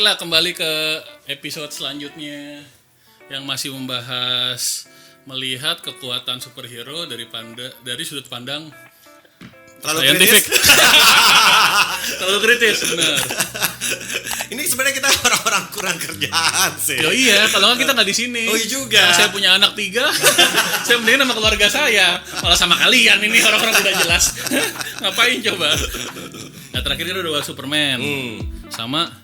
Baiklah, kembali ke episode selanjutnya yang masih membahas melihat kekuatan superhero dari sudut pandang terlalu kritis. Terlalu kritis, benar. Ini sebenarnya kita orang-orang kurang kerjaan sih. Yo iya, kalau nggak kita nggak di sini. Oh iya juga. Karena saya punya anak 3, saya mendingan sama keluarga saya, malah sama kalian ini orang-orang tidak jelas. Ngapain coba? Nah terakhir kita udah bahas Superman, sama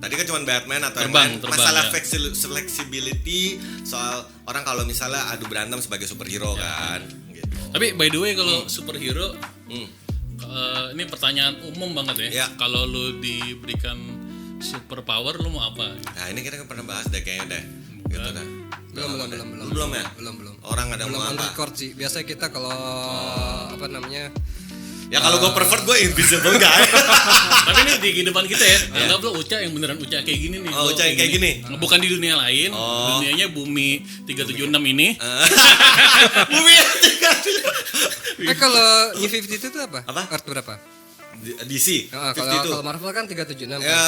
tadi kan cuma Batman atau terbang, masalah ya. flexibility soal orang kalau misalnya adu berantem sebagai superhero kan. Gitu. Tapi by the way kalau superhero, ini pertanyaan umum banget ya. Kalau lu diberikan superpower, lu mau apa? Nah ini kita pernah bahas deh kayaknya deh. Gitu dah. Belum Ya? Belum. Orang ada belum mau on apa? record sih. Biasanya kita kalau apa namanya? Ya kalau gue pervert gue invisible guy. Tapi ini di kehidupan kita ya. Anggap lo Uca yang beneran Uca kayak gini nih. Oh, Uca yang kayak gini. Bukan di dunia lain. Dunianya bumi 376 ini. Bumi yang 376. Kalau New 52 itu apa? Apa? Earth berapa? DC. Kalau Marvel kan 376. Ya,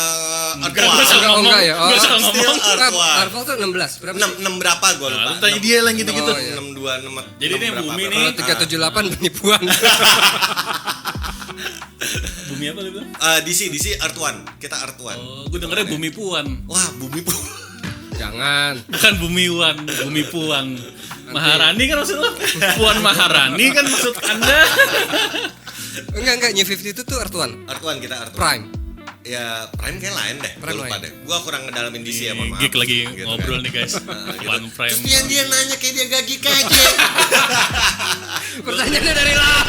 Gak usah ngomong. Enggak ya. Gak usah ngomong. Still Earth One. Marvel tuh 16. Berapa? 6 berapa gue lupa. Lu tanya dia lah gitu-gitu. Oh, iya. 62 Jadi ini yang bumi nih. Kalau 378 penipuan. Bumi apa lu bilang? DC Earth One. Kita Earth One. Oh, gue dengernya bumi puan. Wah, bumi pun. Jangan. Bukan bumi wan, bumi puan. Maharani kan maksud lo? Puan Maharani kan maksud Anda? Enggak New 52 tuh Earth One. Earth One kita Earth One. Prime. Ya Prime kayak lain deh. Gue lupa deh. Gue kurang ngedalamin DC ya, mohon maaf. Geek lagi Gitu ngobrol kan. nih guys. Gitu. One Prime. Terus dia nanya kayak dia gak geek aja. Pertanyaannya dari lah.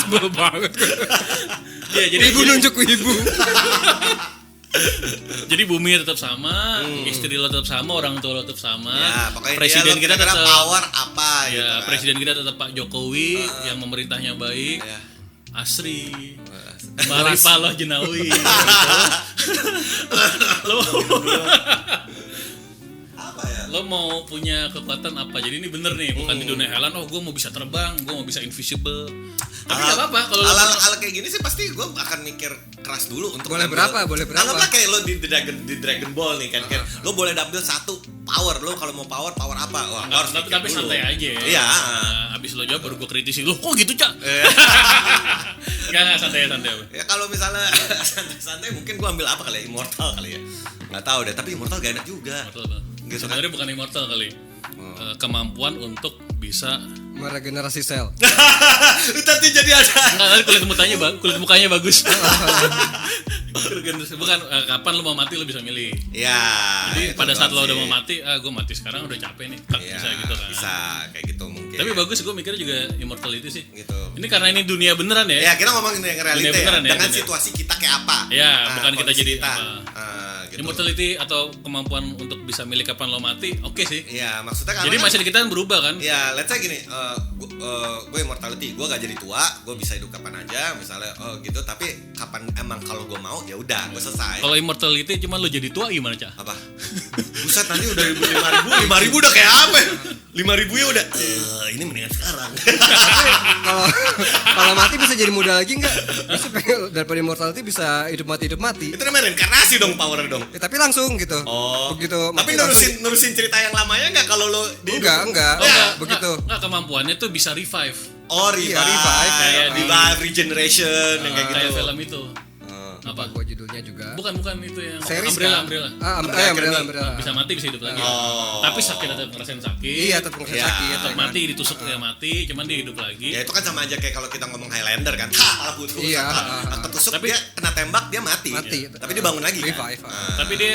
Sebel banget. Ya, jadi Ibu nunjuk ke ibu. Jadi bumi tetap sama, istri lo tetap sama, orang tua lo tetap sama. Ya, pokoknya presiden dia kita kira-kira tetap power apa gitu ya, kan. presiden kita tetap Pak Jokowi yang pemerintahnya baik. Ya. Asri. Mari Paloh Jenawi. Lo Apa ya? lo mau punya kekuatan apa? Jadi ini bener nih, bukan di dunia Helen. Oh, gue mau bisa terbang, gue mau bisa invisible. Tapi nggak apa-apa kalau lo Hal kayak gini sih pasti gue akan mikir keras dulu untuk Boleh ngambil- berapa? Anggaplah kayak lo di Dragon Ball nih kan, kayak lo boleh ambil satu power. Lo kalau mau power apa? Wah, lo harus mikir tapi dulu. santai aja. Iya. Nah, abis lo jawab baru gue kritisi lo. Kok gitu Cak? Nggak santai. Ya kalau misalnya santai mungkin gue ambil apa kali ya? Immortal kali ya. Nggak tahu deh, tapi immortal gak enak juga. Gitu kan? Sebenarnya bukan immortal kali. Kemampuan untuk bisa Meregenerasi sel. Nanti jadi ada. Enggak, kulit mukanya bagus. Bukan kapan lo mau mati lo bisa milih. Ya. Jadi itu pada saat doang lo udah sih. mau mati, gue mati sekarang udah capek nih. Iya, Bisa gitu kan. Bisa kayak gitu mungkin. Tapi bagus, gue mikirnya juga immortality sih. Gitu. Ini karena ini dunia beneran ya. Ya kita ngomongin yang realita Dunia ya, beneran ya, dengan dunia. situasi kita kayak apa. Ya, bukan kita kondisi jadi kita. apa. Gitu. Immortality atau kemampuan untuk bisa milih kapan lo mati, oke sih. Iya, maksudnya Jadi kan, masa kita kan berubah kan? ya, let's say gini, gue immortality, gue gak jadi tua, gue bisa hidup kapan aja, misalnya, gitu. Tapi kapan emang kalau gue mau, ya udah, gue selesai. Kalau immortality cuma lo jadi tua gimana Cak? Apa? Buset nanti udah 5.000 udah kayak apa? 5.000 ya udah. Ini mendingan sekarang. Kalau mati bisa jadi muda lagi enggak? Bisa pengen daripada immortality bisa hidup mati. Itu namanya reinkarnasi dong, power dong. Ya, tapi langsung gitu. Oh. Begitu. Tapi mati nurusin cerita yang lamanya nggak kalau lo di Enggak. Begitu. Enggak, kemampuannya tuh bisa revive. Oh, revive, Kayak di- regeneration yang kayak gitu. Kayak film itu. Apa gua judulnya juga? Bukan itu yang Series Umbrella. kan? Umbrella. Bisa mati bisa hidup lagi. Oh. Tapi sakit tetap ngerasain sakit. Iya, tetap ngerasain Iya. sakit. Tetap mati ditusuk dia mati, cuman dia hidup lagi. Ya itu kan sama aja kayak kalau kita ngomong Highlander kan. Malah putus. Iya. Ketusuk Tapi- dia kena tembak dia mati. Tapi dia bangun lagi kan. Revive. Tapi dia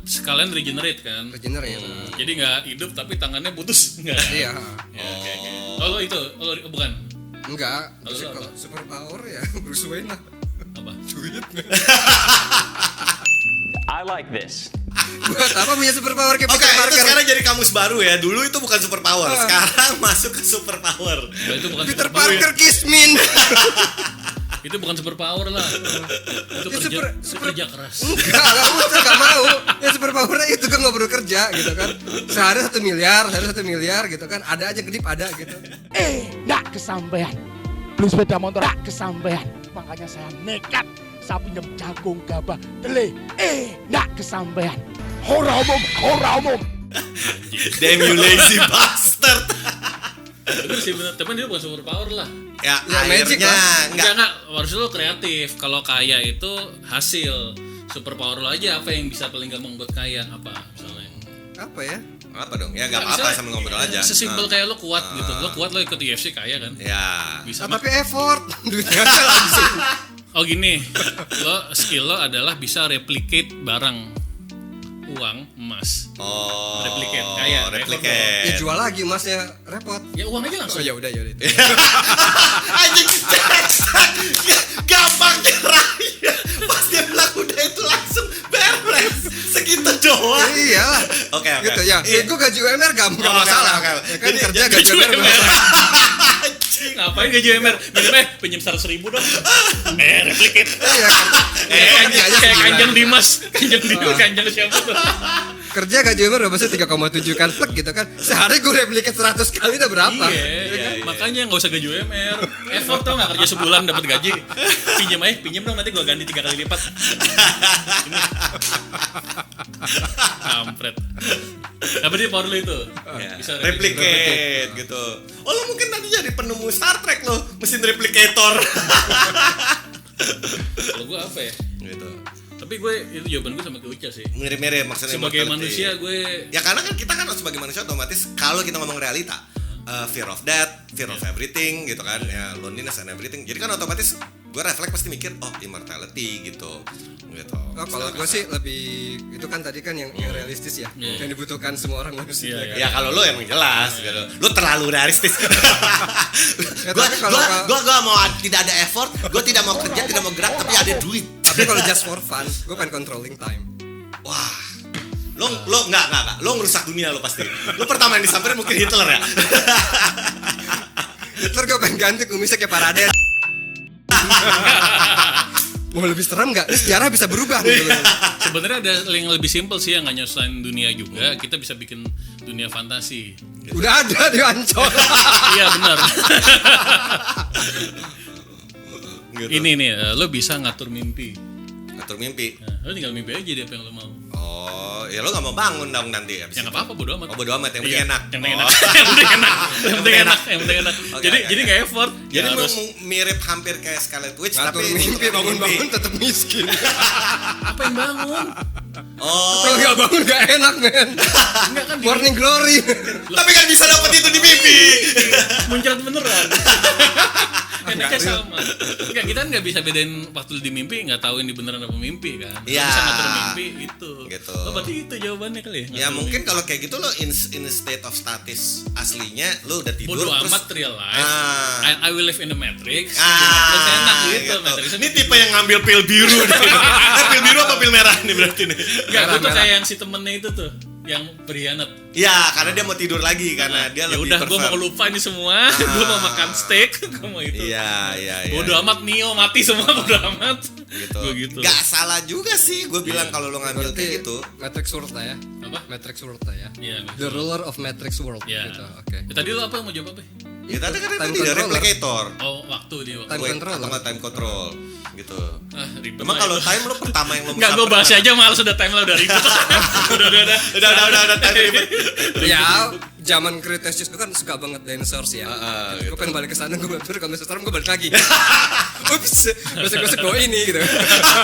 sekalian regenerate kan. Regenerate. Jadi nggak hidup tapi tangannya putus. Nggak. Iya. Ya, oke. Oh lo itu, lo bukan Enggak. Lalu apa? Kalau super power ya Bruce Wayne lah. apa? I like this. Buat apa punya super power kayak Oke, Peter itu Parker? sekarang jadi kamus baru ya. Dulu itu bukan super power, sekarang masuk ke super power. Nah, itu bukan Peter super power. Parker Kismin. Itu bukan super power lah. Itu Ya, kerja keras. Enggak mau. Ya super powernya itu kan nggak perlu kerja gitu kan. Sehari 1 miliar gitu kan. Ada aja kedip ada gitu. Nggak kesampaian. Beli sepeda motor nggak kesampaian. Makanya saya nekat sapi nem jagung gabah tele enak kesampean. Ora umum. Damn you lazy bastard. Bener sih bener, tapi dia bukan super power lah. Ya, Ya, magic akhirnya Enggak, harus lo kreatif. Kalau kaya itu hasil. Super power lo aja apa yang bisa paling gampang buat kaya apa misalnya. Apa ya? apa dong? Ya gak Nggak, apa-apa misalnya, sambil ngobrol aja. Sesimpel kayak lo kuat gitu. Lo kuat, lo ikut UFC kaya kan? Ya. Bisa Tapi effort duitnya langsung. Oh gini, skill lo adalah bisa replicate barang uang emas. Oh. Replicate, kaya, replicate. Ya jual lagi emasnya repot. Ya uang aja langsung. Oh ya udah. Anjing gampang nyerahnya. Pas dia bilang udah itu langsung beres. Segitu doang. Iya. Oke. Gitu ya. Gue gaji UMR gak masalah. Oke. Ya kan Jadi, kerja jadi gaji UMR gak masalah. Ngapain gaji UMR? Minimnya pinjam 100.000 dong. Replicate. Iya. Kayak Kanjeng Dimas. Kanjeng siapa tuh? Kerja gaji UMR udah pasti 3,7 kan plek gitu kan. Sehari gue replicate 100 kali udah berapa? Iya. Makanya nggak usah gaji UMR. Effort tau nggak kerja sebulan dapat gaji. Pinjam dong nanti gue ganti 3 kali lipat. Ini. Kampret. Apa dia power lo itu? Ya, Bisa replicate gitu. Oh lo mungkin nanti jadi penemu Star Trek lo, mesin replicator. Kalau gue apa ya? Gitu. Tapi gue itu jawaban gue sama kayak Uca sih. Mirip-mirip maksudnya. Sebagai immortality. manusia gue Ya karena kan kita kan sebagai manusia otomatis kalau kita ngomong realita, fear of death, fear of everything gitu kan, ya loneliness and everything. Jadi kan otomatis gue refleks pasti mikir immortality gitu. Oh, kalau gue sih lebih itu kan tadi kan yang realistis ya, Iya. yang dibutuhkan semua orang manusia. Iya, kan. Ya kalau lo emang jelas gitu. Lo terlalu realistis. Ya, tapi Gua mau tidak ada effort, gua tidak mau kerja, tidak mau gerak tapi ada duit. Tapi kalau just for fun, gue pengen controlling time. Wah. Lo enggak. Lo ngerusak dunia lo pasti. Lo pertama yang disamperin mungkin Hitler ya. Hitler gue pengen ganti kumisnya kayak Parade. Mau lebih serem nggak? Ini sejarah bisa berubah gitu. sebenarnya ada yang lebih simpel sih yang nggak nyusahin dunia juga. Kita bisa bikin dunia fantasi. Udah ada di Ancol. Iya benar. Gitu. Ini nih, lo bisa ngatur mimpi. Ngatur mimpi. Nah, lo tinggal mimpi aja jadi apa yang lo mau. Oh, ya lo nggak mau bangun dong nanti abis Ya nggak itu. apa-apa, bodo amat. Oh, bodo amat, yang penting Iya, enak. Yang penting Oh. enak. Yang penting enak. Oke, Jadi nggak effort. Jadi Ya harus mirip hampir kayak Scarlet Witch Ngatur tapi mimpi, bangun-bangun tetap miskin. apa yang bangun? Oh, Kalau nggak bangun nggak enak men. Enggak kan Morning glory. tapi kan bisa dapat itu di mimpi. muncrat beneran. Enaknya sama. Enggak, kita kan nggak bisa bedain waktu di mimpi, nggak tahu ini beneran apa mimpi kan. Lo Iya. bisa ngatur mimpi itu. Gitu. Oh, berarti itu jawabannya kali ya. Ya ngatur mungkin mimpi. kalau kayak gitu lo in state of status aslinya lo udah tidur bodo terus amat real life. Ah. I will live in the Matrix. Ah, Enak gitu. gitu. Matrix. Ini tipe yang ngambil pil biru nih. Pil biru apa pil merah nih berarti nih? Enggak, gue tuh Merah. kayak yang si temennya itu tuh, yang berkhianat. Ya, karena dia mau tidur lagi karena dia Ya lebih udah, gue mau prefer. lupa ini semua. Gue mau makan steak, gue mau itu. Iya. Bodo amat Neo mati semua, bodo amat. Gitu. Gue gitu. Gak salah juga sih gue bilang kalau lo ngambil Berarti kayak gitu. Matrix World lah ya. Apa? Matrix World lah ya. Iya. The ruler of Matrix World Ya. gitu. Oke. Ya, tadi lo apa yang mau jawab apa? Ya tadi kan Time tadi ada controller. replicator. Oh, waktu dia waktu. Time Wait, control. atau nggak time control gitu. Ah, ribet. Emang kalau time lo pertama yang lo Enggak, gue bahas aja malas udah time lah udah ribet. udah time ribet. Ya, zaman Cretaceous itu kan suka banget dinosaurs ya. gitu. Gue pengen balik ke sana, gue balik kalau misalnya serem gue balik lagi. Ups, gosok-gosok bawa ini gitu.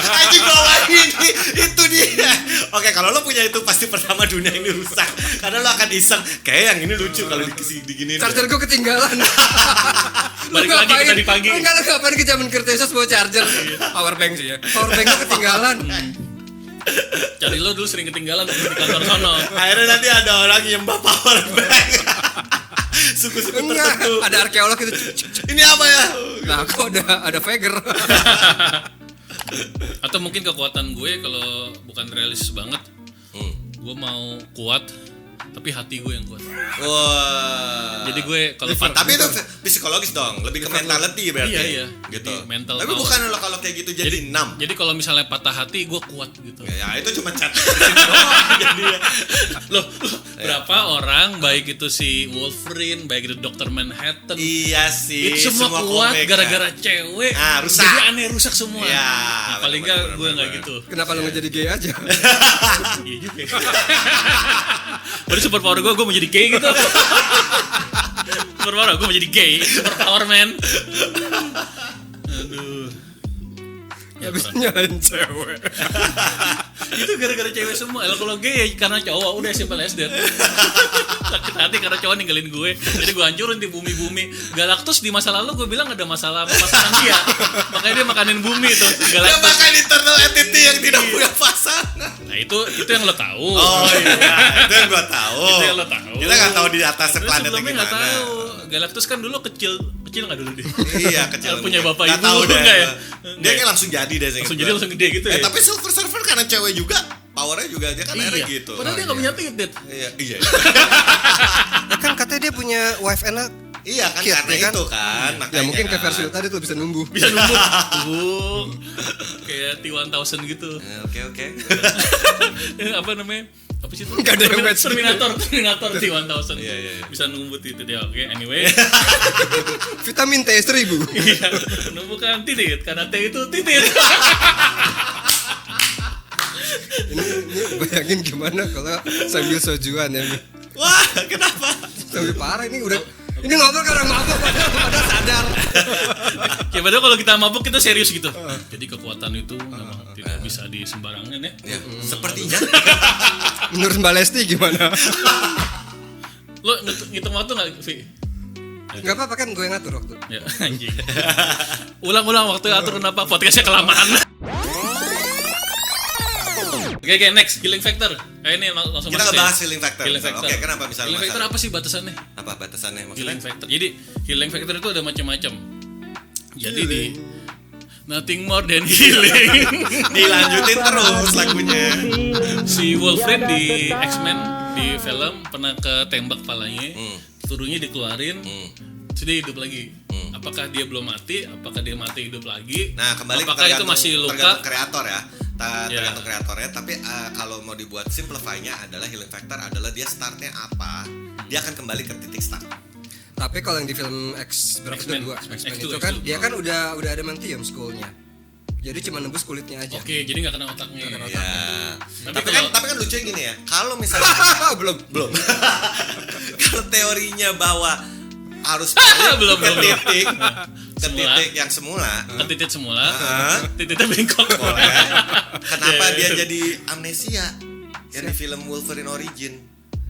Anjing bawa ini itu dia. Oke, kalau lo punya itu pasti pertama dunia ini rusak karena lo akan iseng kayak yang ini lucu kalau diginiin. Charger gue ketinggalan. Balik lagi ke tadi pagi. Enggak, lu ngapain ke zaman Cretaceous bawa charger? Power bank sih ya. Power bank gue ketinggalan. Cari lo dulu sering ketinggalan di kantor sono. Akhirnya nanti ada orang yang bawa power bank. Suku-suku Enggak, tertentu. ada arkeolog itu. Ini apa ya? Nah, kok ada Fager. Atau mungkin kekuatan gue kalau bukan realistis banget, gue mau kuat tapi hati gue yang kuat. Wah. Jadi gue kalau Tapi itu psikologis dong, lebih ke mentality berarti. Iya. Gitu. Jadi mental Tapi power. bukan lo kalau kayak gitu jadi 6. Jadi kalau misalnya patah hati gue kuat gitu. Ya itu cuma chat doang jadi ya. Loh, berapa orang baik itu si Wolverine, baik itu Dr. Manhattan. Iya sih. Itu semua kuat komik, gara-gara cewek. rusak. Jadi aneh, rusak semua. Ya, Nah, paling enggak bener, gue bener, enggak bener. gitu. Kenapa lu nggak jadi gay aja? Iya juga. Berarti super power gue mau jadi gay gitu. Super power gue mau jadi gay. Super power man. Aduh. Ya, Habis nyalain cewek. itu gara-gara cewek semua. Kalau gay ya karena cowok udah simpel SD. Sakit hati karena cowok ninggalin gue. Jadi gue hancurin di bumi-bumi. Galactus di masa lalu gue bilang ada masalah pasangan dia. Makanya dia makanin bumi tuh. Dia Galactus. makan internal entity yang tidak punya pasangan. Nah itu yang lo tahu. Oh iya, itu yang gua tahu. Itu yang lo tahu. Kita nggak tahu di atas Terus planetnya sebelumnya gimana. nggak tahu. Galactus kan dulu kecil nggak dulu dia? Iya kecil. Punya bapak Nggak ibu tahu deh. nggak ya? Dia kayak langsung jadi deh. Langsung jadi langsung gede gitu ya. Tapi Silver Surfer karena cewek juga, powernya juga dia kan akhirnya gitu. Padahal dia nggak punya titik. Iya. Kan katanya dia punya wife and a Iya kan kid, karena ya kan? itu kan. Ya Makanya mungkin kayak kan. versi lu tadi tuh bisa numbuh. Bisa numbuh. Kayak T-1000 gitu. Oke. Apa namanya? Apa sih itu? Nggak ada yang match. Terminator T-1000. Iya. Bisa numbut itu dia. Oke, anyway. Vitamin T 1000. Iya. Bukan titit karena T itu titit. ini bayangin gimana kalau sambil sojuan ya. Wah, kenapa? Sambil parah ini udah. Ini ngobrol karena mabuk padahal sadar. Ya padahal kalau kita mabuk kita serius gitu. Jadi kekuatan itu memang tidak bisa disembarangan ya. Ya, sepertinya. Menurut Mbak Lesti gimana? Lo ngitung waktu nggak, Vi? Gak apa-apa kan gue yang ngatur waktu. Ya, anjing. Ulang waktu atur kenapa podcastnya kelamaan. Oke, next Killing Factor. Ini langsung Kita masuk ngebahas ya. Killing Factor. Killing Factor. Oke, kenapa misalnya Killing Factor masalah? apa sih batasannya? Apa batasannya maksudnya? Killing Factor. Jadi Killing Factor itu ada macam-macam. Jadi di Nothing More Than Healing. Dilanjutin terus lagunya. Si Wolverine di X-Men di film pernah ketembak palanya, turunya dikeluarin, terus dia hidup lagi. Apakah dia belum mati? Apakah dia mati hidup lagi? Nah, kembali apakah itu masih luka? tergantung kreator ya. Ya. Tergantung kreatornya, tapi kalau mau dibuat simplify-nya adalah healing factor adalah dia startnya apa, dia akan kembali ke titik start. Tapi kalau yang di film X berapa itu X-Men. 2 X-Men X2, itu kan X2. dia kan udah adamantium skullnya. Jadi cuma nembus kulitnya aja. Oke, jadi nggak kena otaknya. Ya. Tapi Tapi kan lucu gini ya. Kalau misalnya belum. Kalau teorinya bahwa harus Belum. ke Semula. titik yang semula. Ke titik semula, titiknya bengkok. Boleh. Kenapa Ya, dia ya. jadi amnesia? Yang di film Wolverine Origin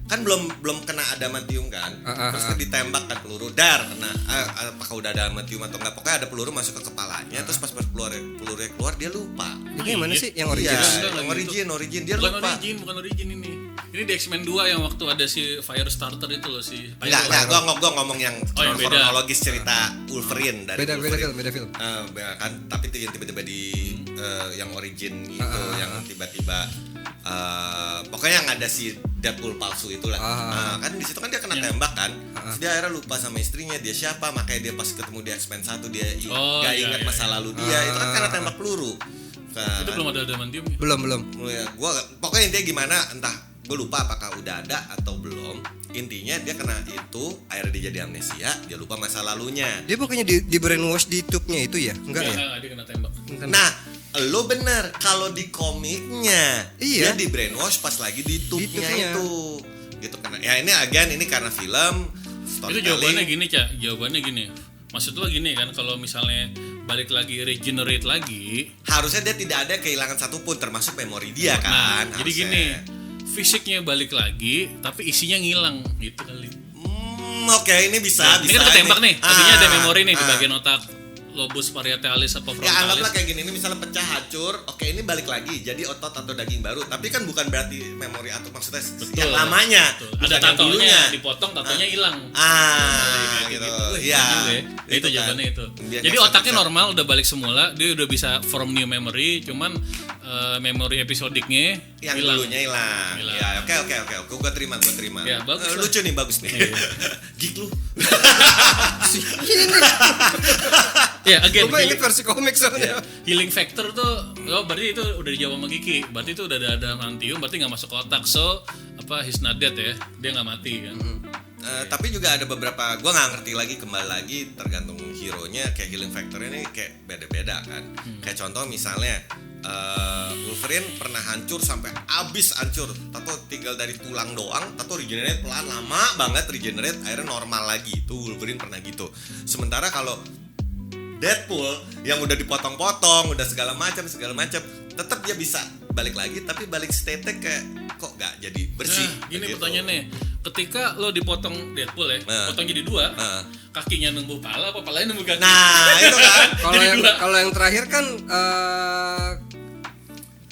kan belum kena adamantium kan, terus kan ditembak kan peluru dar kena, apakah udah ada adamantium atau enggak, pokoknya ada peluru masuk ke kepalanya, terus pas pelurunya keluar dia lupa. Ini yang mana sih? Yang Iya, original? origin dia Bukan lupa. bukan origin ini. Ini di X-Men 2 yang waktu ada si Firestarter itu loh si Enggak, gua ngomong yang yang beda. kronologis cerita Wolverine dari Beda Wolverine. film. Kan tapi itu yang tiba-tiba di yang origin itu yang tiba-tiba pokoknya yang ada si Deadpool palsu itulah. Kan di situ kan dia kena tembak kan. Terus dia akhirnya lupa sama istrinya, dia siapa, makanya dia pas ketemu di X-Men 1 dia gak ingat masa lalu dia. Itu kan karena tembak peluru. Itu belum ada adamantium ya? Belum. Ya, gua pokoknya intinya gimana entah gue lupa apakah udah ada atau belum. Intinya dia kena itu, akhirnya dia jadi amnesia, dia lupa masa lalunya. Dia bukannya di brainwash di tube-nya itu ya? Enggak ya? Enggak, dia kena tembak. Nah, lo bener kalau di komiknya Iya. dia di brainwash pas lagi di tube-nya tube-nya. itu. Gitu kan. Ya ini karena film Itu jawabannya gini, Cak. Jawabannya gini. Maksud lo gini kan, kalau misalnya balik lagi regenerate lagi, harusnya dia tidak ada kehilangan satupun termasuk memori dia kan. jadi harusnya. gini, fisiknya balik lagi, tapi isinya ngilang gitu kali. Oke, ini bisa. Ini kan ketembak nih, tadinya ada memori nih di bagian otak. lobus parietalis apa Ya anggaplah frontalis. kayak gini, ini misalnya pecah hancur, oke ini balik lagi jadi otot atau daging baru, tapi kan bukan berarti memori atau maksudnya yang lamanya, Betul. bukan Ada yang tatonya, dulunya. dipotong tatonya hilang. Gitu. Wih, Iya. keren juga ya. Itu kan. jawabannya itu. Biar Jadi nggak otaknya sakit. normal, udah balik semula, dia udah bisa form new memory, cuman memori episodiknya Yang hilang. dulunya hilang. Hilang. Ya, oke. Gua terima. Ya, bagus lah. Lucu nih, bagus nih. Iya. Geek lu. Ya, again, Gue inget versi komik soalnya. healing factor tuh, berarti itu udah dijawab sama Kiki. Berarti itu udah ada adamantium, berarti nggak masuk ke otak. So, he's not dead ya, dia nggak mati kan. Tapi juga ada beberapa, gue nggak ngerti lagi, kembali lagi tergantung hero-nya, kayak healing factor ini kayak beda-beda kan. Kayak contoh misalnya Wolverine pernah hancur sampai abis hancur, tato tinggal dari tulang doang, tato regenerate pelan, lama banget regenerate, akhirnya normal lagi. Itu Wolverine pernah gitu. Sementara kalau Deadpool yang udah dipotong-potong, udah segala macam, tetap dia bisa balik lagi, tapi balik state-nya kayak kok nggak jadi bersih. Nah, gini gitu. pertanyaannya, ketika lo dipotong Deadpool ya, potong jadi dua, kakinya numbuh pala, apa palanya numbuh kaki? Nah itu kan. Kalau yang terakhir kan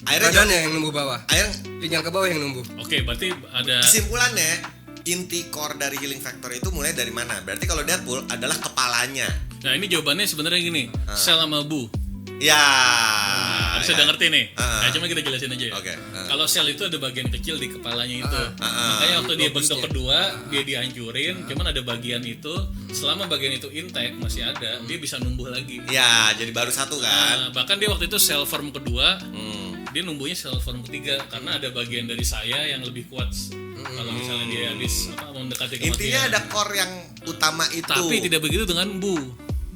Akhirnya badannya yang numbuh bawah, akhirnya pinggang ke bawah yang numbuh. Oke, berarti ada kesimpulannya inti core dari healing factor itu mulai dari mana? Berarti kalau Deadpool adalah kepalanya. Nah, ini jawabannya sebenarnya gini, sel sama bu. Ya. Harusnya udah ngerti nih. Nah, cuma kita jelasin aja ya. Oke. Kalau sel itu ada bagian kecil di kepalanya itu. Makanya waktu dia bentuk kedua, dia dihancurin, cuman ada bagian itu, selama bagian itu intact masih ada, dia bisa numbuh lagi. Ya, jadi baru satu kan. Nah, bahkan dia waktu itu sel form kedua, dia numbuhnya sel form ketiga karena ada bagian dari saya yang lebih kuat. Kalau misalnya dia habis mendekati kematian. Intinya ada core yang utama itu. Tapi tidak begitu dengan bu.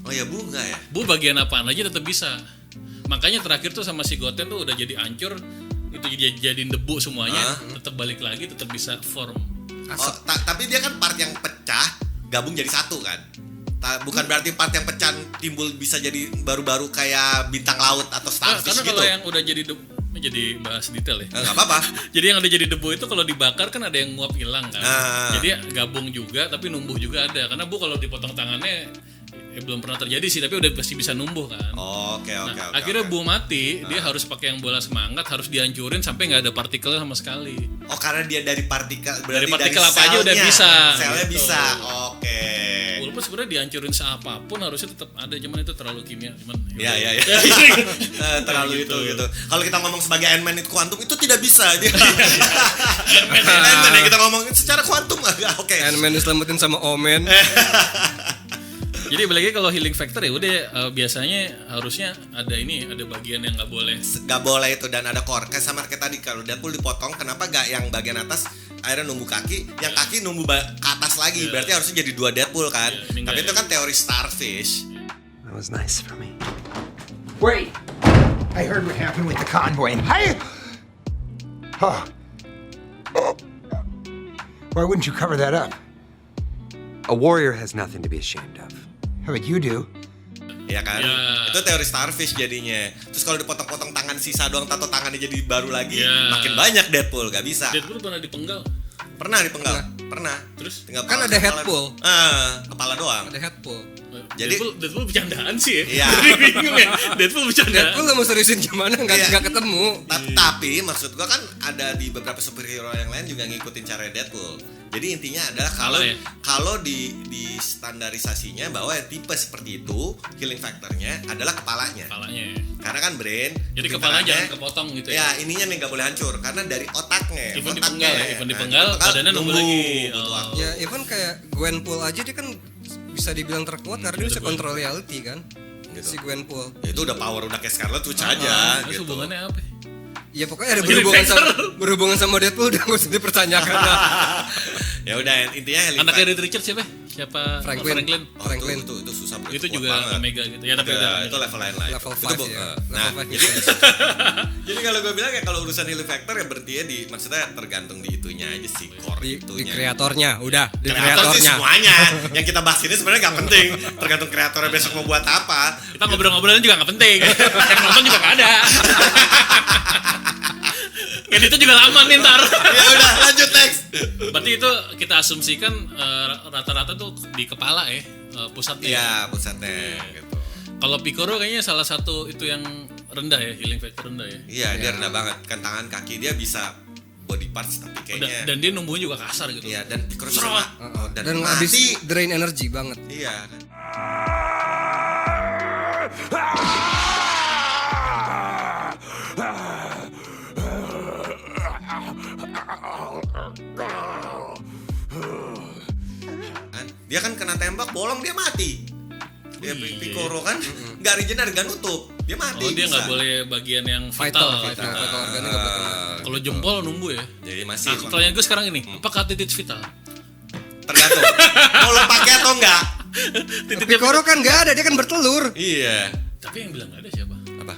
Oh ya, Bu enggak ya? Bu bagian apaan aja tetap bisa. Makanya terakhir tuh sama si Goten tuh udah jadi hancur, itu jadiin debu semuanya, tetap balik lagi, tetap bisa form. Oh, tapi dia kan part yang pecah gabung jadi satu kan. Bukan berarti part yang pecah timbul bisa jadi baru-baru kayak bintang laut atau starfish karena gitu. kalau yang udah jadi debu, ini jadi bahas detail ya. Enggak apa-apa. Jadi yang udah jadi debu itu kalau dibakar kan ada yang nguap hilang kan. Jadi gabung juga tapi numbuh juga ada. Karena Bu kalau dipotong tangannya belum pernah terjadi sih, tapi udah pasti bisa numbuh kan. Oke. Akhirnya Bu mati, dia harus pakai yang bola semangat, harus dihancurin sampai nggak ada partikel sama sekali. Oh, karena dia dari partikel, berarti Dari partikel apa aja selnya. udah bisa, Selnya gitu. bisa. Oke. Walaupun sebenarnya dihancurin seapapun harusnya tetap ada, cuman itu terlalu kimia, cuman Ya. Terlalu itu gitu. Kalau kita ngomong sebagai Ant-Man itu kuantum itu tidak bisa. Ant-Man ya kita ngomongin secara kuantum agak oke. Ant-Man diselamatin sama Omen. Jadi balik lagi kalau healing factor ya udah biasanya harusnya ada bagian yang nggak boleh. Gak boleh itu, dan ada core. Kayak sama kayak tadi kalau Deadpool dipotong, kenapa gak yang bagian atas akhirnya numbuh kaki, yang kaki numbuh ke atas lagi, berarti harusnya jadi dua Deadpool kan. Ini Tapi enggak itu kan teori starfish. That was nice for me. Wait! I heard what happened with the convoy. Huh. Why wouldn't you cover that up? A warrior has nothing to be ashamed of. How about you do? Ya kan? Ya. Itu teori starfish jadinya. Terus kalau dipotong-potong tangan sisa doang, tato tangannya jadi baru lagi, Ya. makin banyak Deadpool, gak bisa. Deadpool pernah dipenggal. Pernah dipenggal? Pernah. Terus Tinggal Kan kepala- ada kepala- headpool. Kepala doang. Ada headpool. Jadi- Deadpool bercandaan sih ya. Iya. Jadi bingung ya. Deadpool bercandaan. Deadpool nggak mau seriusin gimana Iya. nggak ketemu. Tapi maksud gua kan ada di beberapa superhero yang lain juga ngikutin cara Deadpool. Jadi intinya adalah Salah ya? kalau di standarisasinya bahwa tipe seperti itu healing factornya adalah kepalanya. Kepalanya. Karena kan brain. Jadi kuping kepalanya kanannya, jangan kepotong gitu ya. Ya ininya nih nggak boleh hancur karena dari otaknya. Even otaknya. dipenggal ya, even dipenggal, badannya nunggu nunggu lagi. butuh Oh. waktu. Ya even kayak Gwenpool aja dia kan bisa dibilang terkuat karena dia bisa kontrol reality kan. Gitu. Si Gwenpool. Ya, itu udah power udah kayak Scarlet Witch aja Terus gitu. hubungannya apa? Ya pokoknya ada Healing berhubungan sama Deadpool udah nggak usah dipertanyakan lah. Ya udah intinya healing Anaknya factor. Reed Richards siapa? Siapa? Franklin. Oh, Franklin. itu susah bro. Itu kuat juga banget. Omega gitu. Ya tapi Itu level lain lah. Level Itu 5 ya. Nah, Level 5 jadi, jadi kalau gue bilang ya kalau urusan healing factor ya berarti ya maksudnya tergantung di itunya aja sih, core di itunya. kreatornya udah di Kreator sih kreatornya. semuanya. Yang kita bahas ini sebenarnya nggak penting. Tergantung kreatornya besok mau buat apa. kita ngobrol-ngobrolnya juga nggak penting. Yang nonton juga nggak ada. Kan itu juga lama nih ntar. Ya udah lanjut next. Berarti itu kita asumsikan rata-rata tuh di kepala ya pusatnya. Iya pusatnya gitu. Kalau Piccolo kayaknya salah satu itu yang rendah ya, healing factor rendah ya. Iya, dia rendah banget. Kan tangan kaki dia bisa body parts tapi kayaknya. Dan dia numbuhnya juga kasar gitu. Iya, dan Piccolo Serot. Dan habis drain energi banget. Iya kan. Dia kan kena tembak bolong dia mati. Dia Piccolo kan nggak regener, nggak nutup, dia mati. Oh dia nggak bisa. boleh bagian yang vital. Vital organnya nggak boleh. Kalau jempol numbu ya. Jadi masih Nah, pertanyaan gue sekarang ini, apa attitude vital? tergantung mau lo pakai atau enggak. Piccolo kan nggak ada, dia kan bertelur. Iya. Tapi yang bilang nggak ada siapa? Apa?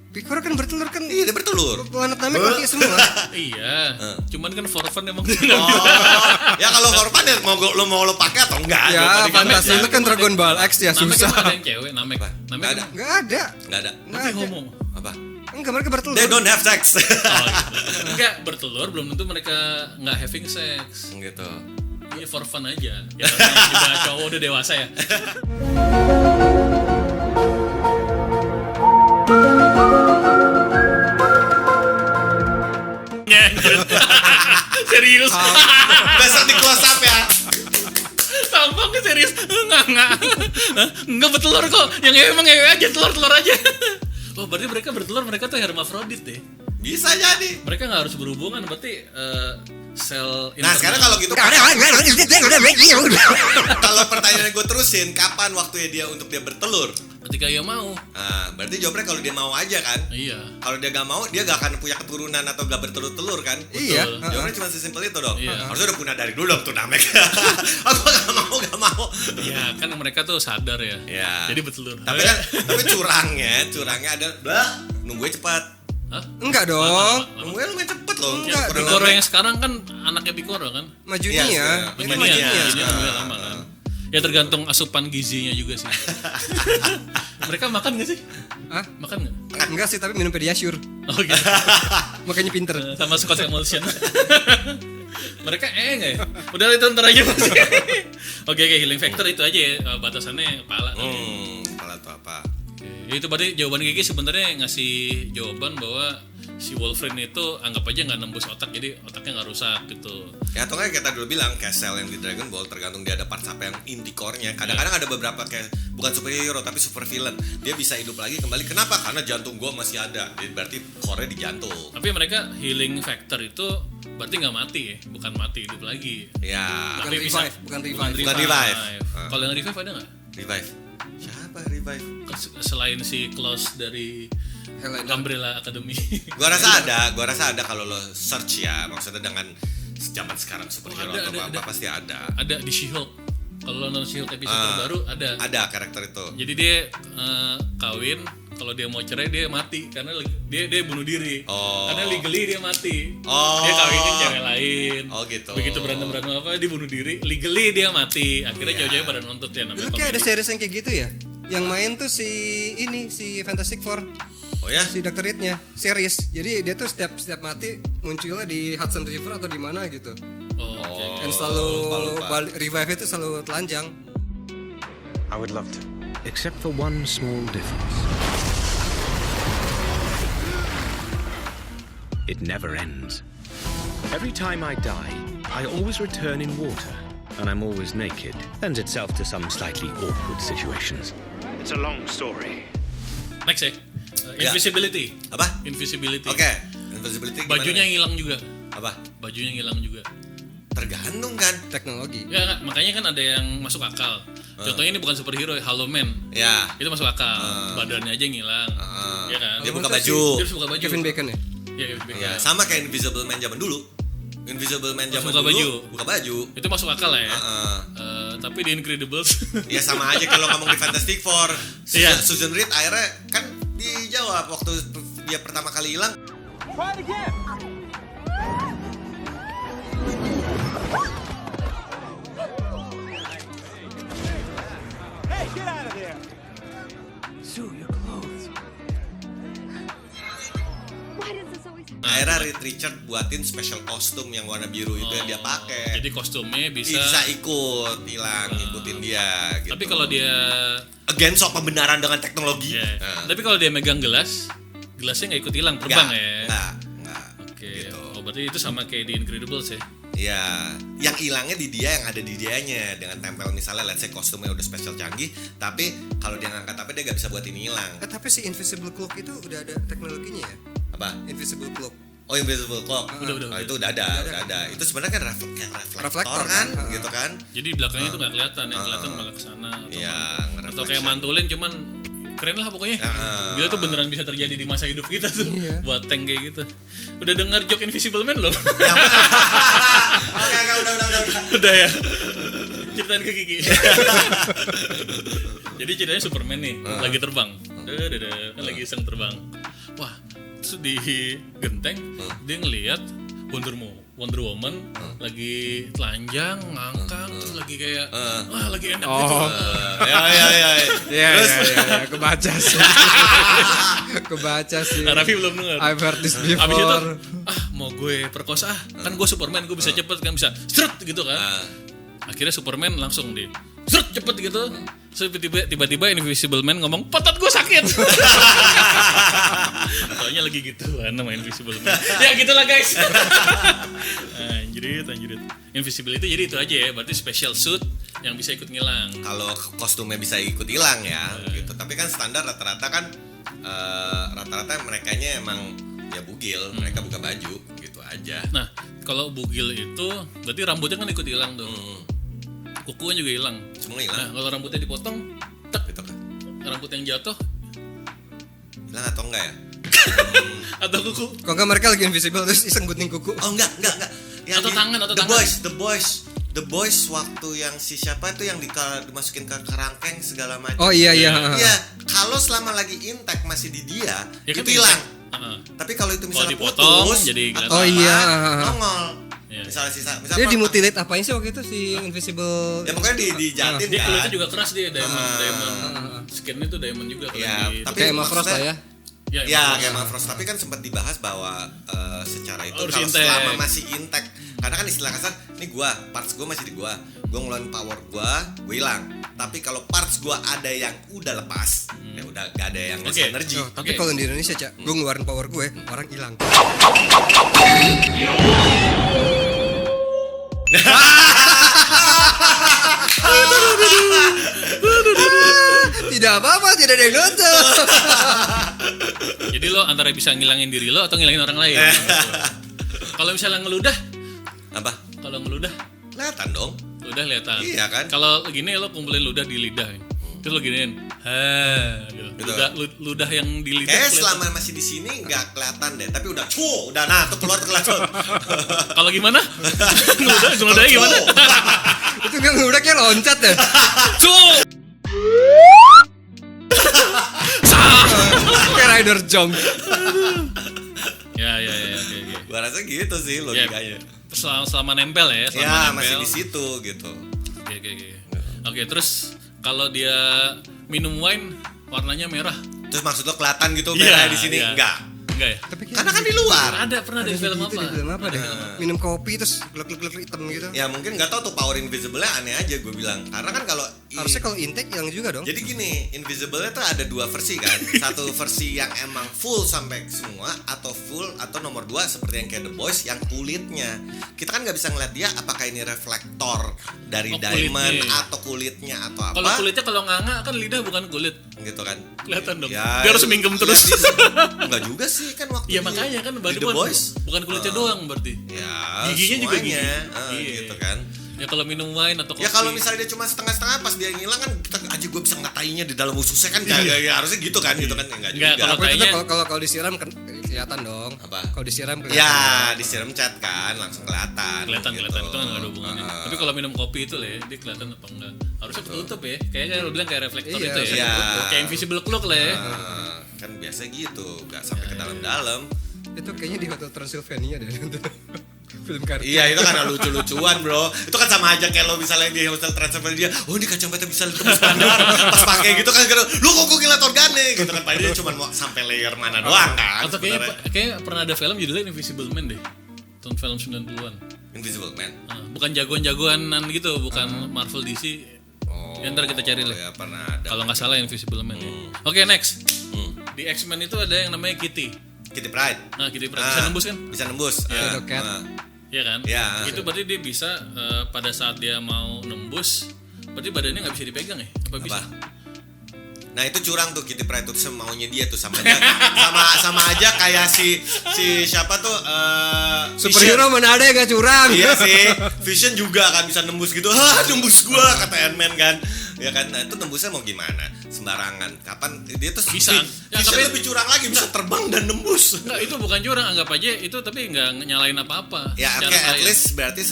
Piccolo kan bertelur kan. Iya, dia bertelur. Planet Namek mati semua. Iya. Cuman kan for fun emang. Oh, ya kalau korban ya mau lo pakai atau enggak? Ya, Jawabannya kan fantasi enggak. lu kan Dragon Ball X ya Namek susah. emang ada yang cewek, Namek. Nggak ada. Nggak ada. Nggak ada. Tapi homo. Apa? Enggak, mereka bertelur. They don't have sex. Oh, gitu. Enggak, bertelur belum tentu mereka nggak having sex. Gitu. Iya for fun aja. Ya namanya juga cowok udah dewasa ya. Serius. Besok di close up ya. Tampangnya serius. Enggak bertelur kok. Yang emang ewe aja, telur aja. Oh, berarti mereka bertelur, mereka tuh hermafrodit deh. Bisa jadi. Mereka nggak harus berhubungan, berarti sel Nah, sekarang kalau gitu kalau pertanyaan gue terusin, kapan waktunya dia untuk dia bertelur? ketika ia mau. Nah, berarti jawabannya kalau dia mau aja kan? Iya. Kalau dia gak mau, dia gak akan punya keturunan atau gak bertelur-telur kan? Iya. Jawabannya cuma sesimpel itu dong. Iya. Harusnya udah punya dari dulu dong tuh Namek. Aku gak mau. Iya, kan mereka tuh sadar ya. Iya. Jadi bertelur. Tapi kan, tapi curangnya ada, nunggunya cepat. Hah? Enggak dong. Nunggunya lumayan cepet loh. Enggak, Kalau Piccolo Namek- yang sekarang kan anaknya Piccolo kan. Majunya Iya, ya. iya. Itu Majunya. majunya. Gizinya lama kan. Ya tergantung asupan gizinya juga sih. Mereka makan gak sih? Hah? Makan gak? Enggak sih, tapi minum Pediasure. Oh gitu. Makanya pinter. Sama Scotch Emulsion. Mereka nggak ya? Udah itu ntar aja masih. Oke, healing factor itu aja ya, batasannya kepala. Kepala tuh apa? Ya, itu berarti jawaban Gigi sebenarnya ngasih jawaban bahwa si Wolverine itu anggap aja nggak nembus otak, jadi otaknya nggak rusak gitu. Ya atau kayak kita dulu bilang kayak Cell yang di Dragon Ball, tergantung dia ada parts apa yang inti core-nya. Kadang-kadang ada beberapa kayak bukan superhero tapi super villain, dia bisa hidup lagi kembali. Kenapa? Karena jantung gua masih ada. Jadi berarti core-nya di jantung. Tapi mereka healing factor itu berarti nggak mati ya, bukan mati hidup lagi. Ya, Bukan Tapi revive, bukan revive. Bukan revive. Kalau yang revive ada nggak? revive. Siapa revive? Selain si Klaus dari Helena. Umbrella Academy. Gua rasa ada kalau lo search ya, maksudnya dengan zaman sekarang superhero Ada, atau ada. apa pasti ada. Ada di She-Hulk. Kalau nonton She-Hulk episode terbaru ada. Ada karakter itu. Jadi dia kawin, kalau dia mau cerai dia mati karena dia bunuh diri. Oh. Karena legally dia mati. Oh. Dia kawinin cewek lain. Oh, gitu. Begitu berantem apa dia bunuh diri, legally dia mati. Akhirnya Iya. cewek-cewek pada nuntut ya namanya. Dulu kayak ada komedi. series yang kayak gitu ya. Yang main tuh si Fantastic Four, Oh ya? si Dr. Reed-nya, series. Jadi dia tuh setiap mati munculnya di Hudson River atau di mana gitu. Oh, oke. Dan selalu lupa. revive itu selalu telanjang. I would love to, except for one small difference. It never ends. Every time I die, I always return in water, and I'm always naked. Lends itself to some slightly awkward situations. It's a long story. Next ya. Ya. Invisibility. Apa? Invisibility. Oke. Invisibility gimana Bajunya nih? hilang juga. Apa? Bajunya hilang juga. Tergantung kan. Teknologi. Ya nggak, makanya kan ada yang masuk akal. Contohnya ini bukan superhero, Hollow Man. Ya. Itu masuk akal. Badannya aja yang hilang. Ya kan? Dia buka Itu baju. si Dia harus buka baju. Kevin Bacon ya. Iya, Kevin Bacon. Ya, sama kayak Invisible Man zaman dulu. Invisible Man zaman buka dulu baju. buka baju. Itu masuk akal lah ya. Tapi di Incredibles Ya sama aja kalau ngomong di Fantastic Four. Iya. Susan Reed akhirnya kan dijawab waktu dia pertama kali hilang. Why does this always happen? Akhirnya Reed Richard buatin special kostum yang warna biru itu yang dia pakai. jadi kostumnya bisa. Bisa ikut hilang, ngikutin dia gitu. Tapi kalau dia against pembenaran dengan teknologi. Iya. Tapi kalau dia megang gelasnya nggak ikut hilang, terbang ya. Enggak. Oke. Gitu. Oh, berarti itu sama kayak di Incredibles ya. Ya, yang hilangnya di dia, yang ada di dianya dengan tempel misalnya let's say kostumnya udah spesial canggih, tapi kalau dia ngangkat apa dia gak bisa buat ini hilang. Tapi si Invisible Cloak itu udah ada teknologinya ya? Apa? Invisible Cloak. Oh, Invisible Cloak. Udah. Itu udah ada. Itu sebenarnya kan reflektor Reflektor kan, kan? gitu kan. Jadi di belakangnya itu nggak kelihatan, yang kelihatan malah kesana Iya, atau kayak mantulin, cuman keren lah pokoknya. Gila tuh beneran bisa terjadi di masa hidup kita tuh. Buat tank kayak gitu. Udah dengar joke Invisible Man belum? Oke, udah. Udah ya. Ceritain ke Kiki. Jadi ceritanya Superman nih, lagi terbang. Kan lagi iseng terbang. Wah, terus di genteng dia ngelihat Wonder Woman lagi telanjang, ngangkang, terus lagi kayak lagi enak gitu. Ya, kebaca sih. Raffi belum dengar. I've heard this before. Abis itu mau gue perkosa kan gue Superman, gue bisa cepet kan, bisa seret gitu kan. Akhirnya Superman langsung deh seret cepet gitu. Terus tiba-tiba Invisible Man ngomong, pantat gue sakit. Soalnya lagi gitu nama Invisible Man. Ya gitulah guys. Anjrit. Invisible itu jadi itu aja ya, berarti special suit yang bisa ikut ngilang. Kalau kostumnya bisa ikut hilang ya, gitu. Tapi kan standar rata-rata kan rata-rata merekanya emang ya bugil, mereka buka baju gitu aja. Nah, kalau bugil itu berarti rambutnya kan ikut hilang tuh. Kukunya juga hilang. Semua hilang. Nah, kalau rambutnya dipotong, tek Gitu kan. rambut yang jatuh Hilang atau enggak ya? atau kuku Kok enggak mereka lagi invisible terus iseng gunting kuku. Oh enggak. Yang Atau tangan. The Boys waktu yang si siapa itu yang dimasukin ke kerangkeng segala macam. Oh iya. Iya, kalau selama lagi intact masih di dia, Ya kan itu hilang. Tapi kalau itu misalnya dipotong, putus jadi atau kelihatan. nongol. Iya. Misalnya Dia dimutilate apain sih waktu itu si Invisible? Ya pokoknya dijatin Dia kan. kulitnya juga keras dia, diamond. Skinnya tuh diamond juga kalau Ya, di tapi Kayak Emma Frost lah ya. Ya, kayak Emma Frost. Tapi kan sempat dibahas bahwa secara itu Harus kalau intact. selama masih intact, karena kan istilah kasar, ini parts gue masih di gue ngeluarin power gue hilang. Tapi kalau parts gue ada yang udah lepas, ya udah gak ada yang ngasih energi. Tapi kalau di Indonesia, Cak, gue ngeluarin power gue, orang hilang. Tidak apa-apa, tidak ada yang nonton. Jadi lo antara bisa ngilangin diri lo atau ngilangin orang lain. Kalau misalnya ngeludah, Apa? kalau ngeludah, Kelihatan dong. ludah kelihatan. Iya kan? Kalau gini lo kumpulin ludah di lidah, terus lo giniin, gitu. Ludah yang di lidah. Kayak kelihatan. selama masih di sini nggak kelihatan deh, tapi udah tuh keluar kelihatan. Kalau gimana? Ngeludahnya gimana? Itu kan udah kayak loncat deh. Kayak rider jump. Ya, oke. Gua rasa gitu sih logikanya. Selama nempel ya, Ya masih di situ gitu. Oke. Oke, terus kalau dia minum wine warnanya merah. Terus maksud lo kelihatan gitu merah di sini? Iya. Enggak ya? Karena kan di luar. Pernah di film apa? Di film apa deh? Minum kopi terus glek hitam gitu. Ya mungkin nggak tahu tuh power invisible-nya aneh aja gue bilang. Karena kan kalau Harusnya kalau intake hilang juga dong. jadi gini, invisible-nya tuh ada dua versi kan. Satu versi yang emang full sampai semua, atau full atau nomor 2 seperti yang kayak The Boys yang kulitnya. Kita kan nggak bisa ngeliat dia apakah ini reflektor dari diamond kulitnya. atau kulitnya atau apa. Kalau kulitnya kalau nganga kan lidah bukan kulit. Gitu kan. Kelihatan dong. Ya, Dia harus minggem terus. Enggak juga sih kan waktu Iya makanya kan berarti The Boys. bukan kulitnya doang berarti. Ya, Giginya juga gigi. Iya. Gitu kan. Ya kalau minum wine atau kopi. Ya kalau misalnya dia cuma setengah-setengah pas dia ngilang kan aja gue bisa ngetainya di dalam ususnya kan ya harusnya gitu kan enggak Enggak, juga. kalau kayaknya Kalau disiram kan kelihatan dong. Apa? Kalau disiram kelihatan. Ya, disiram cat kan langsung kelihatan. kelihatan gitu. itu kan nggak ada hubungannya. Tapi kalau minum kopi itu lah ya, dia kelihatan apa enggak? Harusnya ketutup ya. Kayaknya lo bilang kayak reflektor Iya, itu ya. iya. Kayak invisible cloak lah ya. Kan biasa gitu, nggak sampai ke dalam-dalam. Itu kayaknya di Hotel Transylvania deh. Film kartun. Iya, itu karena lucu-lucuan, Bro. Itu kan sama aja kayak lo misalnya di Hotel Transylvania, oh ini kacamata bisa tembus pandang. Pas pakai gitu kan, lu kok ngeliat organnya gitu kan. Padahal dia cuma mau sampai layer mana doang kan. Atau kayaknya pernah ada film judulnya Invisible Man deh. Tahun film 90-an. Invisible Man. Bukan jagoan-jagoanan gitu, bukan Marvel DC. Ya, ntar kita cari lah. Ya pernah ada. Kalau nggak salah Invisible Man ya. Oke, next. Di X-Men itu ada yang namanya Kitty. Kitty Pryde. Nah, Kitty Pryde bisa nembus kan? Bisa nembus. Shadow Cat. Iya kan? Ya. Itu berarti dia bisa pada saat dia mau nembus, berarti badannya nggak bisa dipegang ya? Apa bisa? Nah itu curang tuh Kitty Pryde tuh semaunya dia tuh sama aja sama aja kayak si siapa tuh Superhero mana ada yang gak curang. Iya sih, Vision juga kan bisa nembus gitu. Nembus gua kata Ant-Man kan. Ya kan, nah itu nembusnya mau gimana? Sembarangan. Kapan dia tuh Bisa. Ya, Vision tapi lebih curang lagi, bisa terbang dan nembus. Enggak, itu bukan curang, anggap aja itu tapi nggak nyalain apa-apa. Ya secara oke, at sains. least berarti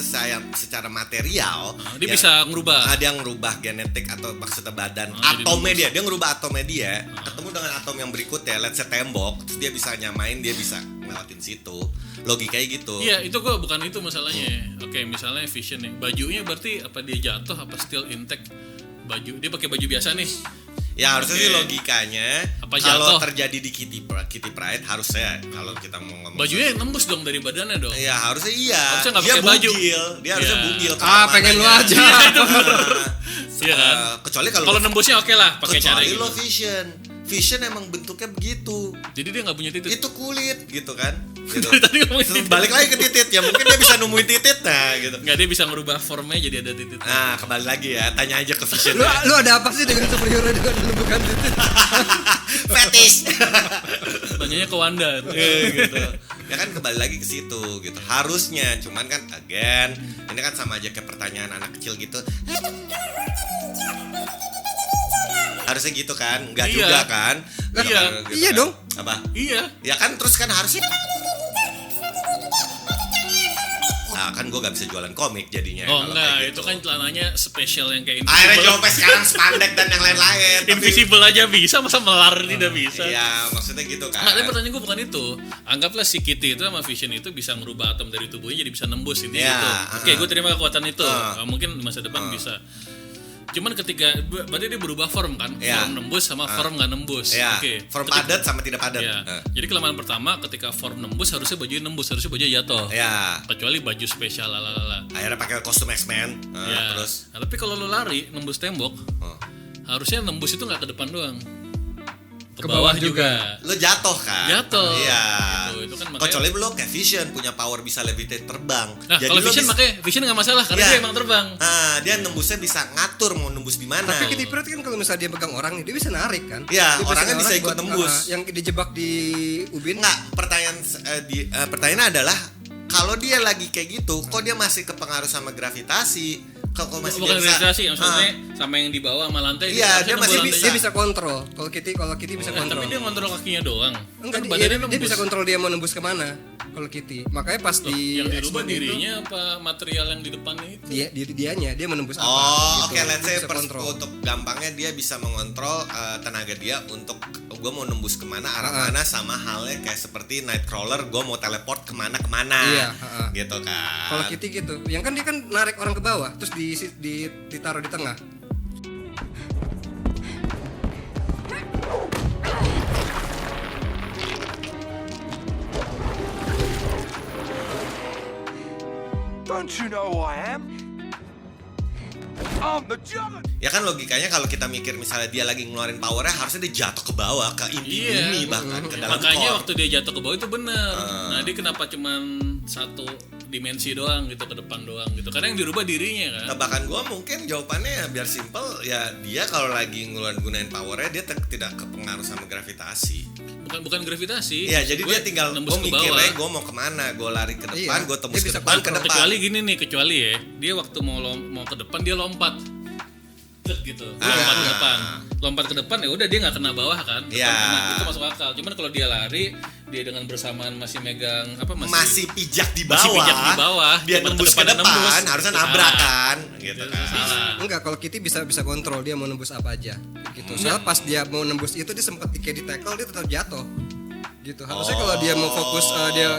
secara material Dia bisa ngerubah. dia ngerubah genetik atau maksudnya badan Jadi atomnya dia ngerubah atomnya dia ketemu dengan atom yang berikutnya, let's say tembok, terus dia bisa nyamain, dia bisa ngelewatin situ, logikanya gitu. Iya, itu gua bukan itu masalahnya. Oke, misalnya Vision nih, bajunya berarti apa dia jatuh apa still intact? Baju dia pakai baju biasa nih. Ya harusnya Oke. sih logikanya Apa kalau jatuh? terjadi di Kitty Pryde harusnya kalau kita mau ngomong Bajunya nembus dong dari badannya dong. ya harusnya iya. Harusnya nggak dia pakai baju. bugil, dia harusnya Iya. bugil. Pengen lu aja. Iya kan? Kecuali kalau Kalau nembusnya oke lah pakai cara kecuali gitu. lo Vision emang bentuknya begitu. Jadi dia nggak punya titik. Itu kulit gitu kan. Gitu. Tadi ngomongin Terus titik. balik lagi ke titit ya, mungkin dia bisa nemuin titit nah gitu. Nggak, dia bisa ngerubah formnya jadi ada titik. Nah, kembali lagi ya, tanya aja ke Vision. Lu ada apa sih dengan superhero dengan lu bukan titik? Fetish. Tanyanya ke Wanda gitu. Ya kan kembali lagi ke situ gitu. Harusnya, cuman kan again, ini kan sama aja kayak pertanyaan anak kecil gitu. Harusnya gitu kan? Enggak Iya. juga kan? Iya. Gitu Iya kan. dong. Apa? Iya. Ya kan terus kan harusnya. Nah, kan gue gak bisa jualan komik jadinya. Oh kalau enggak, kayak itu gitu. kan celananya spesial yang kayak Akhirnya invisible. jawabnya sekarang spandek dan yang lain-lain. Tapi- Invisible aja bisa, masa melar tidak bisa. Iya, maksudnya gitu kan. Nah, tapi pertanyaan gue bukan itu. Anggaplah si Kitty itu sama Vision itu bisa ngerubah atom dari tubuhnya jadi bisa nembus intinya Ya, gitu. Oke, gue terima kekuatan itu. Mungkin di masa depan bisa. Cuman ketika berarti dia berubah form kan, Ya. form nembus sama form nggak nembus. Ya, Oke. form Ketika- padat sama tidak padat. Ya. Jadi kelemahan pertama ketika form nembus harusnya bajunya nembus, harusnya bajunya jatuh. Ya. Kecuali baju spesial lalala. Akhirnya pakai kostum X-Men. Ya. Terus Nah, tapi kalau lo lari nembus tembok, harusnya nembus itu nggak ke depan doang. Ke bawah juga. lo jatuh kan? Jatuh. Iya. Gitu, itu kan makanya- Kecuali lo kayak Vision punya power bisa levitate terbang. Nah, kalau lo Vision bisa- makanya Vision nggak masalah karena Iya. dia emang terbang. Nah, dia nembusnya bisa ngatur mau nembus di mana. Tapi Kitty Pryde kan kalau misalnya dia pegang orang dia bisa narik kan? Iya, Dia orangnya bisa narik ikut buat, tembus. yang dijebak di ubin. Enggak, pertanyaan adalah kalau dia lagi kayak gitu, kok dia masih kepengaruh sama gravitasi? Kalau masih Bukan biasa- gravitasi, maksudnya sama yang di bawah sama lantai. Iya, harusnya dia nembus masih lantai. Dia bisa kontrol. Kalau Kitty bisa kontrol. Tapi dia ngontrol kakinya doang. Enggak, Kan dia, badannya dia nembus. bisa kontrol dia mau nembus kemana. Kalau Kitty, makanya pas di Yang dirubah X-Men itu, dirinya apa material yang di depannya itu? dianya menembus apa. Oh, gitu. oke, let's say Dia bisa kontrol. untuk gampangnya dia bisa mengontrol tenaga dia untuk gue mau nembus kemana, arah mana, sama halnya kayak seperti Nightcrawler, gue mau teleport kemana, Iya, gitu kan. Kalau Kitty gitu, yang kan dia kan narik orang ke bawah, terus ditaruh di tengah. Don't you know who I am? I'm the Juggernaut. Ya kan logikanya kalau kita mikir misalnya dia lagi ngeluarin powernya, harusnya dia jatuh ke bawah, ke inti Iya. bumi bahkan ke dalam Makanya core. waktu dia jatuh ke bawah itu benar. Nah, dia kenapa cuman satu dimensi doang gitu, ke depan doang gitu. Karena yang dirubah dirinya kan. Tebakan gue mungkin jawabannya ya biar simple, ya dia kalau lagi gunain powernya dia tidak kepengaruh sama gravitasi. Bukan gravitasi. Iya, jadi Gue dia tinggal nembus gue ke bawah. mikirnya gue mau kemana, gue lari ke depan, Iya, gue tembus dia ke bisa depan, kontrol. Kecuali gini nih, kecuali ya, dia waktu mau ke depan dia lompat. Tek gitu. Lompat ke depan. Lompat ke depan ya udah dia nggak kena bawah kan. Depan Iya. kena, itu masuk akal. Cuman kalau dia lari, dia dengan bersamaan masih megang masih pijak di masih bawah, pijak di bawah. dia Cuman nembus ke depannya depan, nembus. harusnya Itu nabrak salah. kan, gitu Itu kan. salah. Enggak, kalau Kitty bisa kontrol dia mau nembus apa aja gitu. Soalnya pas dia mau nembus itu dia sempat kayak di tackle dia tetap jatuh. Gitu. Harusnya kalau dia mau fokus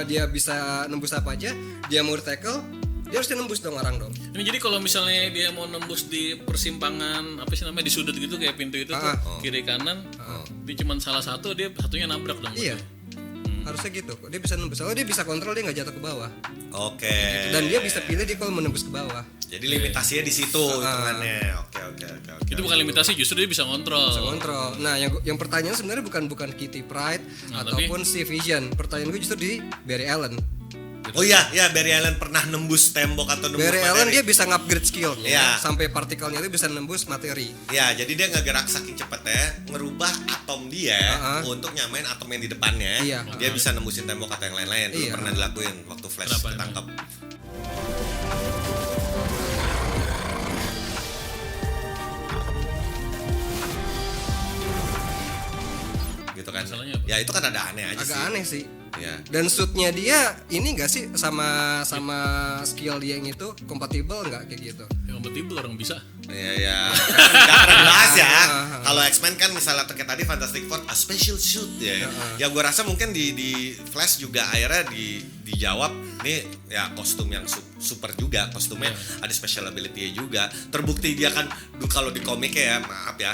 dia bisa nembus apa aja, dia mau tackle, dia harus nembus dong orang dong. Ini jadi kalau misalnya dia mau nembus di persimpangan apa sih namanya di sudut gitu kayak pintu itu tuh kiri kanan, dia cuma salah satu dia satunya nabrak dong. Iya. Harusnya gitu. Dia bisa nembus. Kalau dia bisa kontrol, dia nggak jatuh ke bawah. Oke. Dan dia bisa pilih dia kalau menembus ke bawah. Jadi limitasinya di situ hitungannya. Oke. Itu bukan limitasi, justru dia bisa kontrol. Bisa kontrol. Nah, yang pertanyaan sebenarnya bukan Kitty Pryde ataupun si Vision. Pertanyaan gue justru di Barry Allen. Oh iya, Barry Allen pernah nembus tembok atau nembus Barry materi. Allen dia bisa ngupgrade skillnya Iya. sampai partikelnya itu bisa nembus materi. Ya, jadi dia ngegerak saking cepetnya, ngerubah atom dia untuk nyamain atom yang di depannya. Iya. Dia bisa nembusin tembok atau yang lain-lain. Dulu Iya. pernah dilakuin waktu Flash Kenapa ketangkep. Gitu kan. Masalahnya apa? Ya itu kan ada aneh aja Agak sih. aneh sih. Ya. Dan suitnya dia ini enggak sih sama skill dia yang itu kompatibel nggak kayak gitu? Yang kompatibel orang bisa. Ya. Gak pernah dibahas ya. Kalau X-Men kan misalnya kayak tadi Fantastic Four a special suit ya. Ya gue rasa mungkin di Flash juga akhirnya dijawab nih ya kostum yang super juga, kostumnya ada special ability-nya juga. Terbukti dia kan kalau di komiknya ya, maaf ya.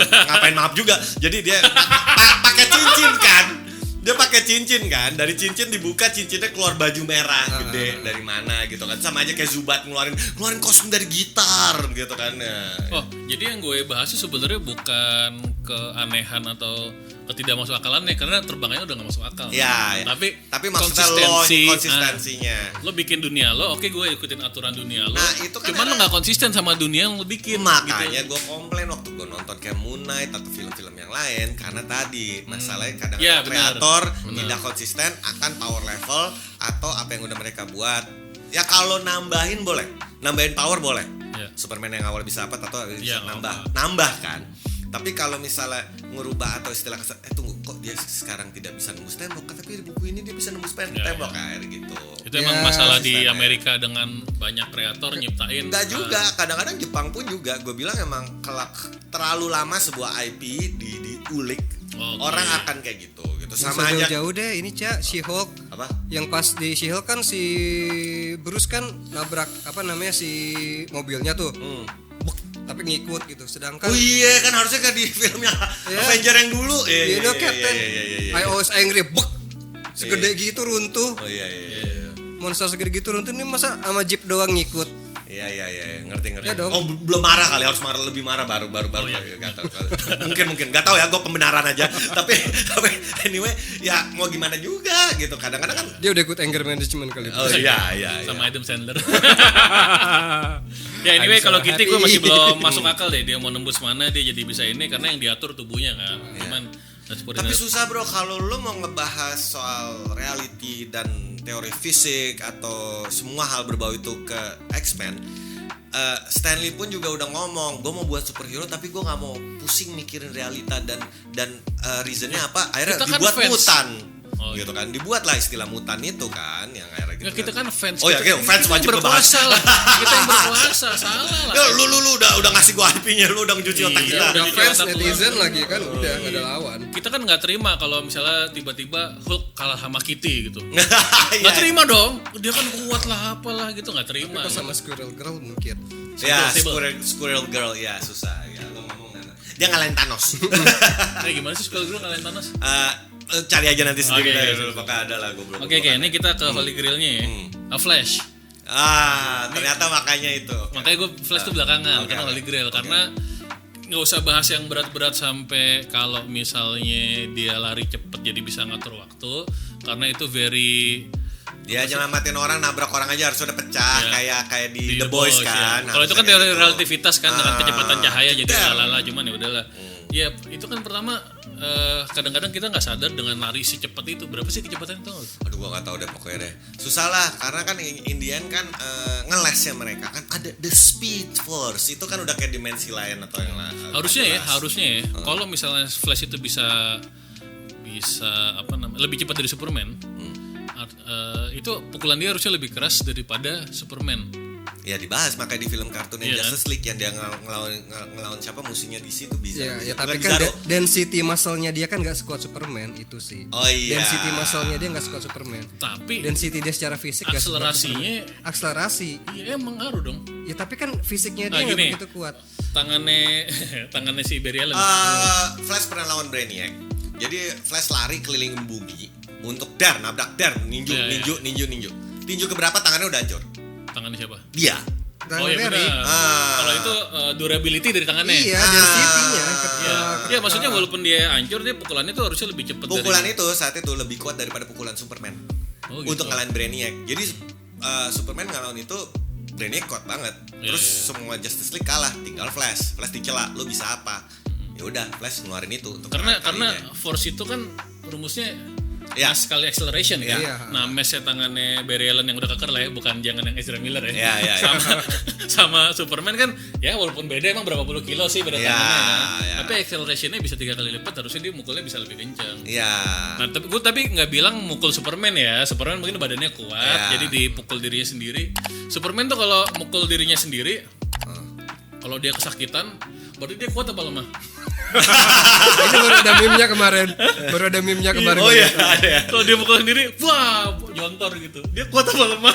Ngapain maaf juga. Jadi dia pakai cincin kan. Dia pakai cincin kan, dari cincin dibuka cincinnya keluar baju merah gede dari mana gitu kan, sama aja kayak Zubat ngeluarin kostum dari gitar gitu kan ya. Oh, jadi yang gue bahas itu sebenarnya bukan keanehan atau ketidak masuk akalannya, karena terbangnya udah nggak masuk akal. Ya. Tapi maksudnya konsistensinya. Lo bikin dunia lo, oke gue ikutin aturan dunia lo. Nah, itu kan cuman lo nggak konsisten sama dunia yang lo bikin. Makanya gitu. gue komplain waktu gue nonton kayak Moon Knight atau film-film yang lain, karena tadi masalahnya kadang Ya, kreator tidak konsisten akan power level atau apa yang udah mereka buat. Ya kalau nambahin boleh, nambahin power boleh. Ya. Superman yang awal bisa apa atau bisa Ya, nambah kan. Tapi kalau misalnya ngerubah atau istilah tunggu kok dia sekarang tidak bisa nembus tembok, tapi di buku ini dia bisa nembus tembok kayak gitu. Itu emang masalah di Amerika dengan banyak kreator nyiptain. Enggak juga, kadang-kadang Jepang pun juga. Gue bilang emang terlalu lama sebuah IP diulik. Orang akan kayak gitu sama aja. Jauh-jauh deh ini She-Hulk. Apa? Yang pas di She-Hulk kan si Bruce kan nabrak si mobilnya tuh. Tapi ngikut gitu. Sedangkan Oh iya kan harusnya kan di filmnya Avenger yang dulu. You know Captain, I always angry. Segede gitu runtuh. Oh iya. Monster segede gitu runtuh, ini masa sama Jeep doang ngikut. Iya, ngerti. Ya dong. Oh belum marah kali, harus marah lebih marah baru. Gak tahu. Mungkin nggak tahu ya, gue pembenaran aja. tapi anyway ya mau gimana juga gitu. Kadang-kadang kan Dia udah ikut anger management kali. oh iya. Sama Adam Sandler. Ya anyway kalau gitu gue masih belum masuk akal deh, dia mau nembus mana dia jadi bisa ini karena yang diatur tubuhnya kan. Cuman tapi susah bro kalau lo mau ngebahas soal reality dan teori fisik atau semua hal berbau itu ke X-Men. Stanley pun juga udah ngomong, gue mau buat superhero tapi gue nggak mau pusing mikirin realita dan reasonnya apa. Akhirnya kita kan dibuat fans. mutan. Oh, gitu kan, dibuatlah istilah mutan itu kan yang akhirnya gitu. Nggak, kita kan fans. Oh ya, fans wajib ngebahas. Kita yang berkuasa, salah lah. Ya, lu udah ngasih gua IP-nya, lu udah ngecuci otak kita. Udah fans netizen lagi kan udah nggak ada lawan. Kita kan nggak terima kalau misalnya tiba-tiba Hulk kalah sama Kitty gitu. Iya. Nggak terima dong. Dia kan kuat lah apalah gitu, nggak terima. Kok sama Squirrel Girl mungkin. Ya, Simple. Squirrel Girl ya susah ya. Lu ngomong dia ngalahin Thanos. Gimana sih Skull Girl ngalahin Thanos? Cari aja nanti sendiri Oke, dulu, pokoknya ada lah goblok. Oke, ini kita ke Holy Grail-nya ya. Flash. Ternyata makanya itu. Makanya gue Flash tuh belakangan karena Holy Grail karena nggak usah bahas yang berat-berat sampai kalau misalnya dia lari cepet jadi bisa ngatur waktu karena itu very dia nyelamatin orang, nabrak orang aja harus udah pecah kayak di The Boys kan. Kalau itu kan teori relativitas kan dengan kecepatan cahaya jadi betul. lalala cuman ya udahlah. Ya itu kan pertama kadang-kadang kita nggak sadar dengan lari si cepat itu berapa sih kecepatan itu? Aduh gua nggak tahu deh pokoknya deh. Susah lah karena kan Indian kan ngelesnya mereka kan ada the speed force itu kan udah kayak dimensi lain atau yang lain. Harusnya ya. Kalau misalnya Flash itu bisa apa namanya lebih cepat dari Superman. Itu pukulan dia harusnya lebih keras daripada Superman. Ya dibahas makanya di film kartunnya Justice League yang dia ngelawan siapa musuhnya di situ bisa. Ya tapi kan density muscle-nya dia kan nggak sekuat Superman itu sih. Oh iya. Density muscle-nya dia nggak sekuat Superman. Tapi density dia secara fisik nggak sekuat Superman. Akselerasi. Iya emang ngaruh dong. Ya tapi kan fisiknya dia nggak begitu kuat. Tangannya si Barry Allen. Flash pernah lawan Brainiac. Jadi Flash lari keliling bumi. untuk nabrak ninju. Tinju keberapa tangannya udah hancur? Tangannya siapa? Dia. Oh iya benar. Kalau itu durability dari tangannya. Iya, density-nya. Iya, maksudnya walaupun dia hancur, dia pukulannya tuh harusnya lebih cepat. Pukulan itu saat itu lebih kuat daripada pukulan Superman. Oh, gitu. Untuk ngalahin Brainiac. Jadi Superman ngalahin itu Brainiac kuat banget. Terus semua Justice League kalah, tinggal Flash dicela, lu bisa apa? Ya udah, Flash ngeluarin itu untuk karena kalinya. force itu kan rumusnya Ya. mass kali acceleration kan. Iya. Nah, mass-nya tangannya Barry Allen yang udah keker lah ya, bukan jangan yang Ezra Miller ya. Iya. Sama Superman kan ya walaupun beda emang berapa puluh kilo sih beda Iya, tangannya. Kan? iya. Tapi accelerationnya bisa 3 kali lipat, harusnya dia mukulnya bisa lebih kencang. Iya. Nah, tapi nggak bilang mukul Superman ya. Superman mungkin badannya kuat, Iya. jadi dipukul dirinya sendiri. Superman tuh kalau mukul dirinya sendiri, kalau dia kesakitan, berarti dia kuat apa lemah? Ini baru ada meme-nya kemarin. Oh iya, ada ya. Kalau dia mukul sendiri, wah, jontor gitu. Dia kuat apa lemah?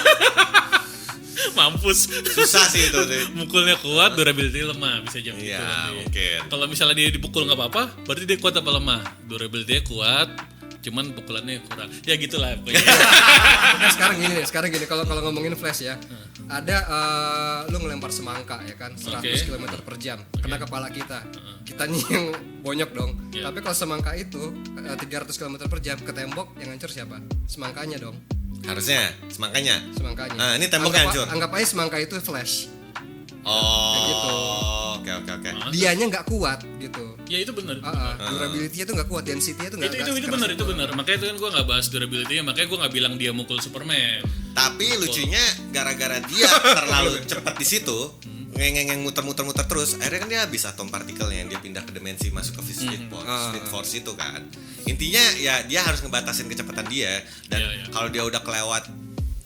Mampus. Susah sih itu. Mukulnya kuat, durability lemah, bisa jam gitu. Iya, nanti. mungkin. Kalau misalnya dia dipukul nggak apa-apa, berarti dia kuat apa lemah? Durability-nya kuat, cuman pukulannya kurang. Ya gitulah pokoknya. Nah, sekarang gini kalau ngomongin Flash ya. Ada lu ngelempar semangka ya kan 100 Oke. km per jam kena kepala kita. Kita nih yang bonyok dong. Iya. Tapi kalau semangka itu 300 km per jam ke tembok, yang hancur siapa? Semangkanya dong. Harusnya semangkanya. Semangkanya. Ini temboknya hancur. Anggap aja semangka itu Flash. Oh. Kayak gitu. Oke. Dianya nggak kuat gitu. Ya itu benar. Durability-nya tuh nggak kuat, density-nya tuh nggak. Itu benar. Makanya itu kan gue nggak bahas durability-nya, makanya gue nggak bilang dia mukul Superman. Tapi lucunya gara-gara dia terlalu cepat di situ, ngeng muter terus, akhirnya kan dia habis atom partikelnya, dia pindah ke dimensi masuk ke speed force itu kan. Intinya ya dia harus ngebatasin kecepatan dia dan Iya. kalau dia udah kelewat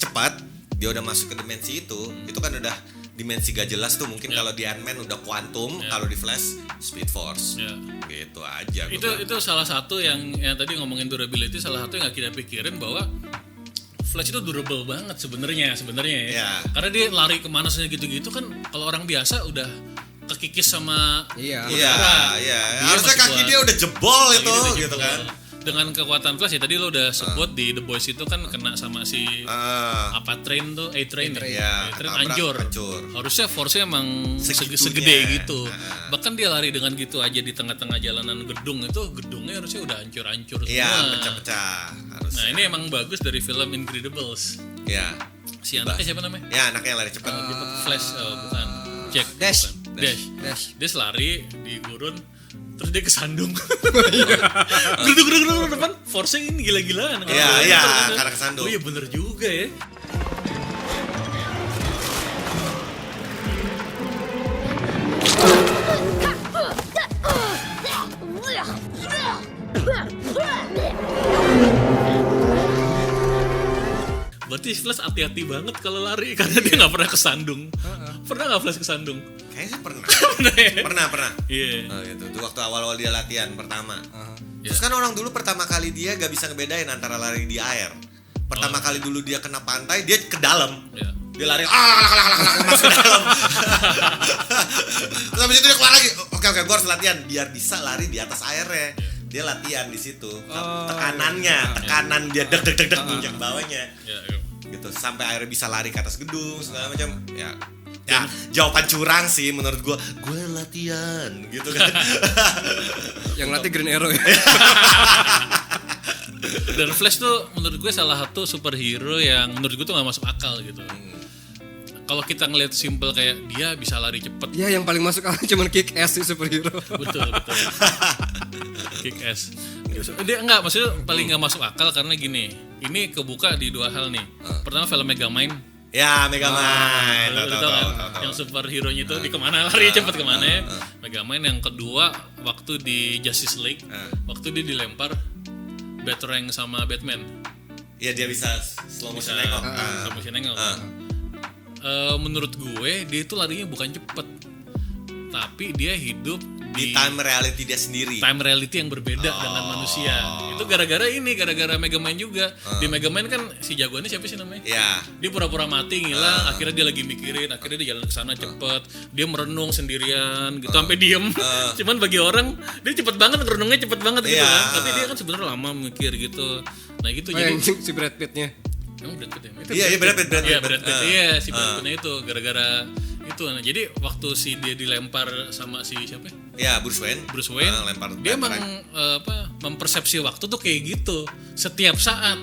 cepat, dia udah masuk ke dimensi itu kan udah dimensi gak jelas tuh. Mungkin kalau di Ant-Man udah quantum, kalau di Flash speed force. Ya. Gitu aja. Itu salah satu yang tadi ngomongin durability, salah satu yang nggak kita pikirin bahwa Flash itu durable banget sebenarnya ya. Iya. Karena dia lari kemana saja gitu-gitu kan, kalau orang biasa udah kekikis sama Iya. Iya. Dia Harusnya masih kaki kuat. dia udah jebol Kaki itu dia udah gitu jebol. kan. Dengan kekuatan Flash ya tadi lo udah sebut di The Boys itu kan kena sama si apa train tuh, A-Train Iya, A-Train ketabrak, hancur. Harusnya force-nya emang Segitunya. segede gitu. Bahkan dia lari dengan gitu aja di tengah-tengah jalanan gedung itu, gedungnya harusnya udah hancur-hancur semua. Iya, pecah-pecah harusnya. Nah, ini emang bagus dari film Incredibles. Iya. Si anaknya siapa namanya? Ya, anaknya lari cepat. Flash, bukan. Jack. Dash. Bukan. Dash. Dia selari di gurun, terus dia kesandung. Iya. Gedung depan, force-nya ini gila-gilaan. Iya, karena kesandung. Oh iya bener juga ya. Berarti Flash hati-hati banget kalau lari karena dia nggak pernah kesandung. Pernah nggak Flash kesandung? Kayaknya sih pernah. Pernah ya? Pernah. Iya. Oh, gitu. Itu waktu awal-awal dia latihan pertama. Terus kan orang dulu pertama kali dia gak bisa ngebedain antara lari di air. Pertama kali dulu dia kena pantai, dia ke dalam. Iya. Dia lari masuk ke dalam. Terus habis itu dia keluar lagi. Oke, gue harus latihan biar bisa lari di atas airnya. Dia latihan di situ. Tekanan dia deg injak bawahnya. Iya. Gitu sampai akhirnya bisa lari ke atas gedung segala macam. Ya, jawaban curang sih menurut gue latihan gitu kan. Yang latih Green Arrow ya. Dan Flash tuh menurut gue salah satu superhero yang menurut gue tuh nggak masuk akal gitu. Kalau kita ngelihat simple kayak dia bisa lari cepet. Ya yang paling masuk akal cuman kick ass sih superhero. Betul. Kick ass. Dia enggak, maksudnya paling nggak masuk akal karena gini. Ini kebuka di dua hal nih. Pertama film Megamind. Ya, Megamind. Lu tahu kan? Yang superhero-nya itu di kemana lari cepet kemana ya. Megamind. Yang kedua waktu di Justice League, waktu dia dilempar Batarang sama Batman. Iya, dia bisa slow motion nengok. Slow motion nengok. Menurut gue dia itu larinya bukan cepet, tapi dia hidup Di time reality dia sendiri. Time reality yang berbeda dengan manusia. Itu gara-gara Megamind juga. Di Megamind kan si jagoannya siapa sih namanya? Ya. Dia pura-pura mati ngilang, akhirnya dia lagi mikirin, akhirnya dia jalan ke sana cepet. Dia merenung sendirian gitu sampai diem. Cuman bagi orang dia cepet banget, merenungnya cepet banget gitu kan. Tapi dia kan sebenarnya lama mikir gitu. Nah gitu Oh, jadi yang si Brad Pitt-nya. emang Brad Pitt ya? Iya, Brad Pitt. Iya Brad Pitt, iya si Brad Pitt itu gara-gara itu. Nah jadi waktu si dia dilempar sama si siapa? Ya, Bruce Wayne. Lempar Dia emang boomerang. mempersepsi waktu tuh kayak gitu setiap saat.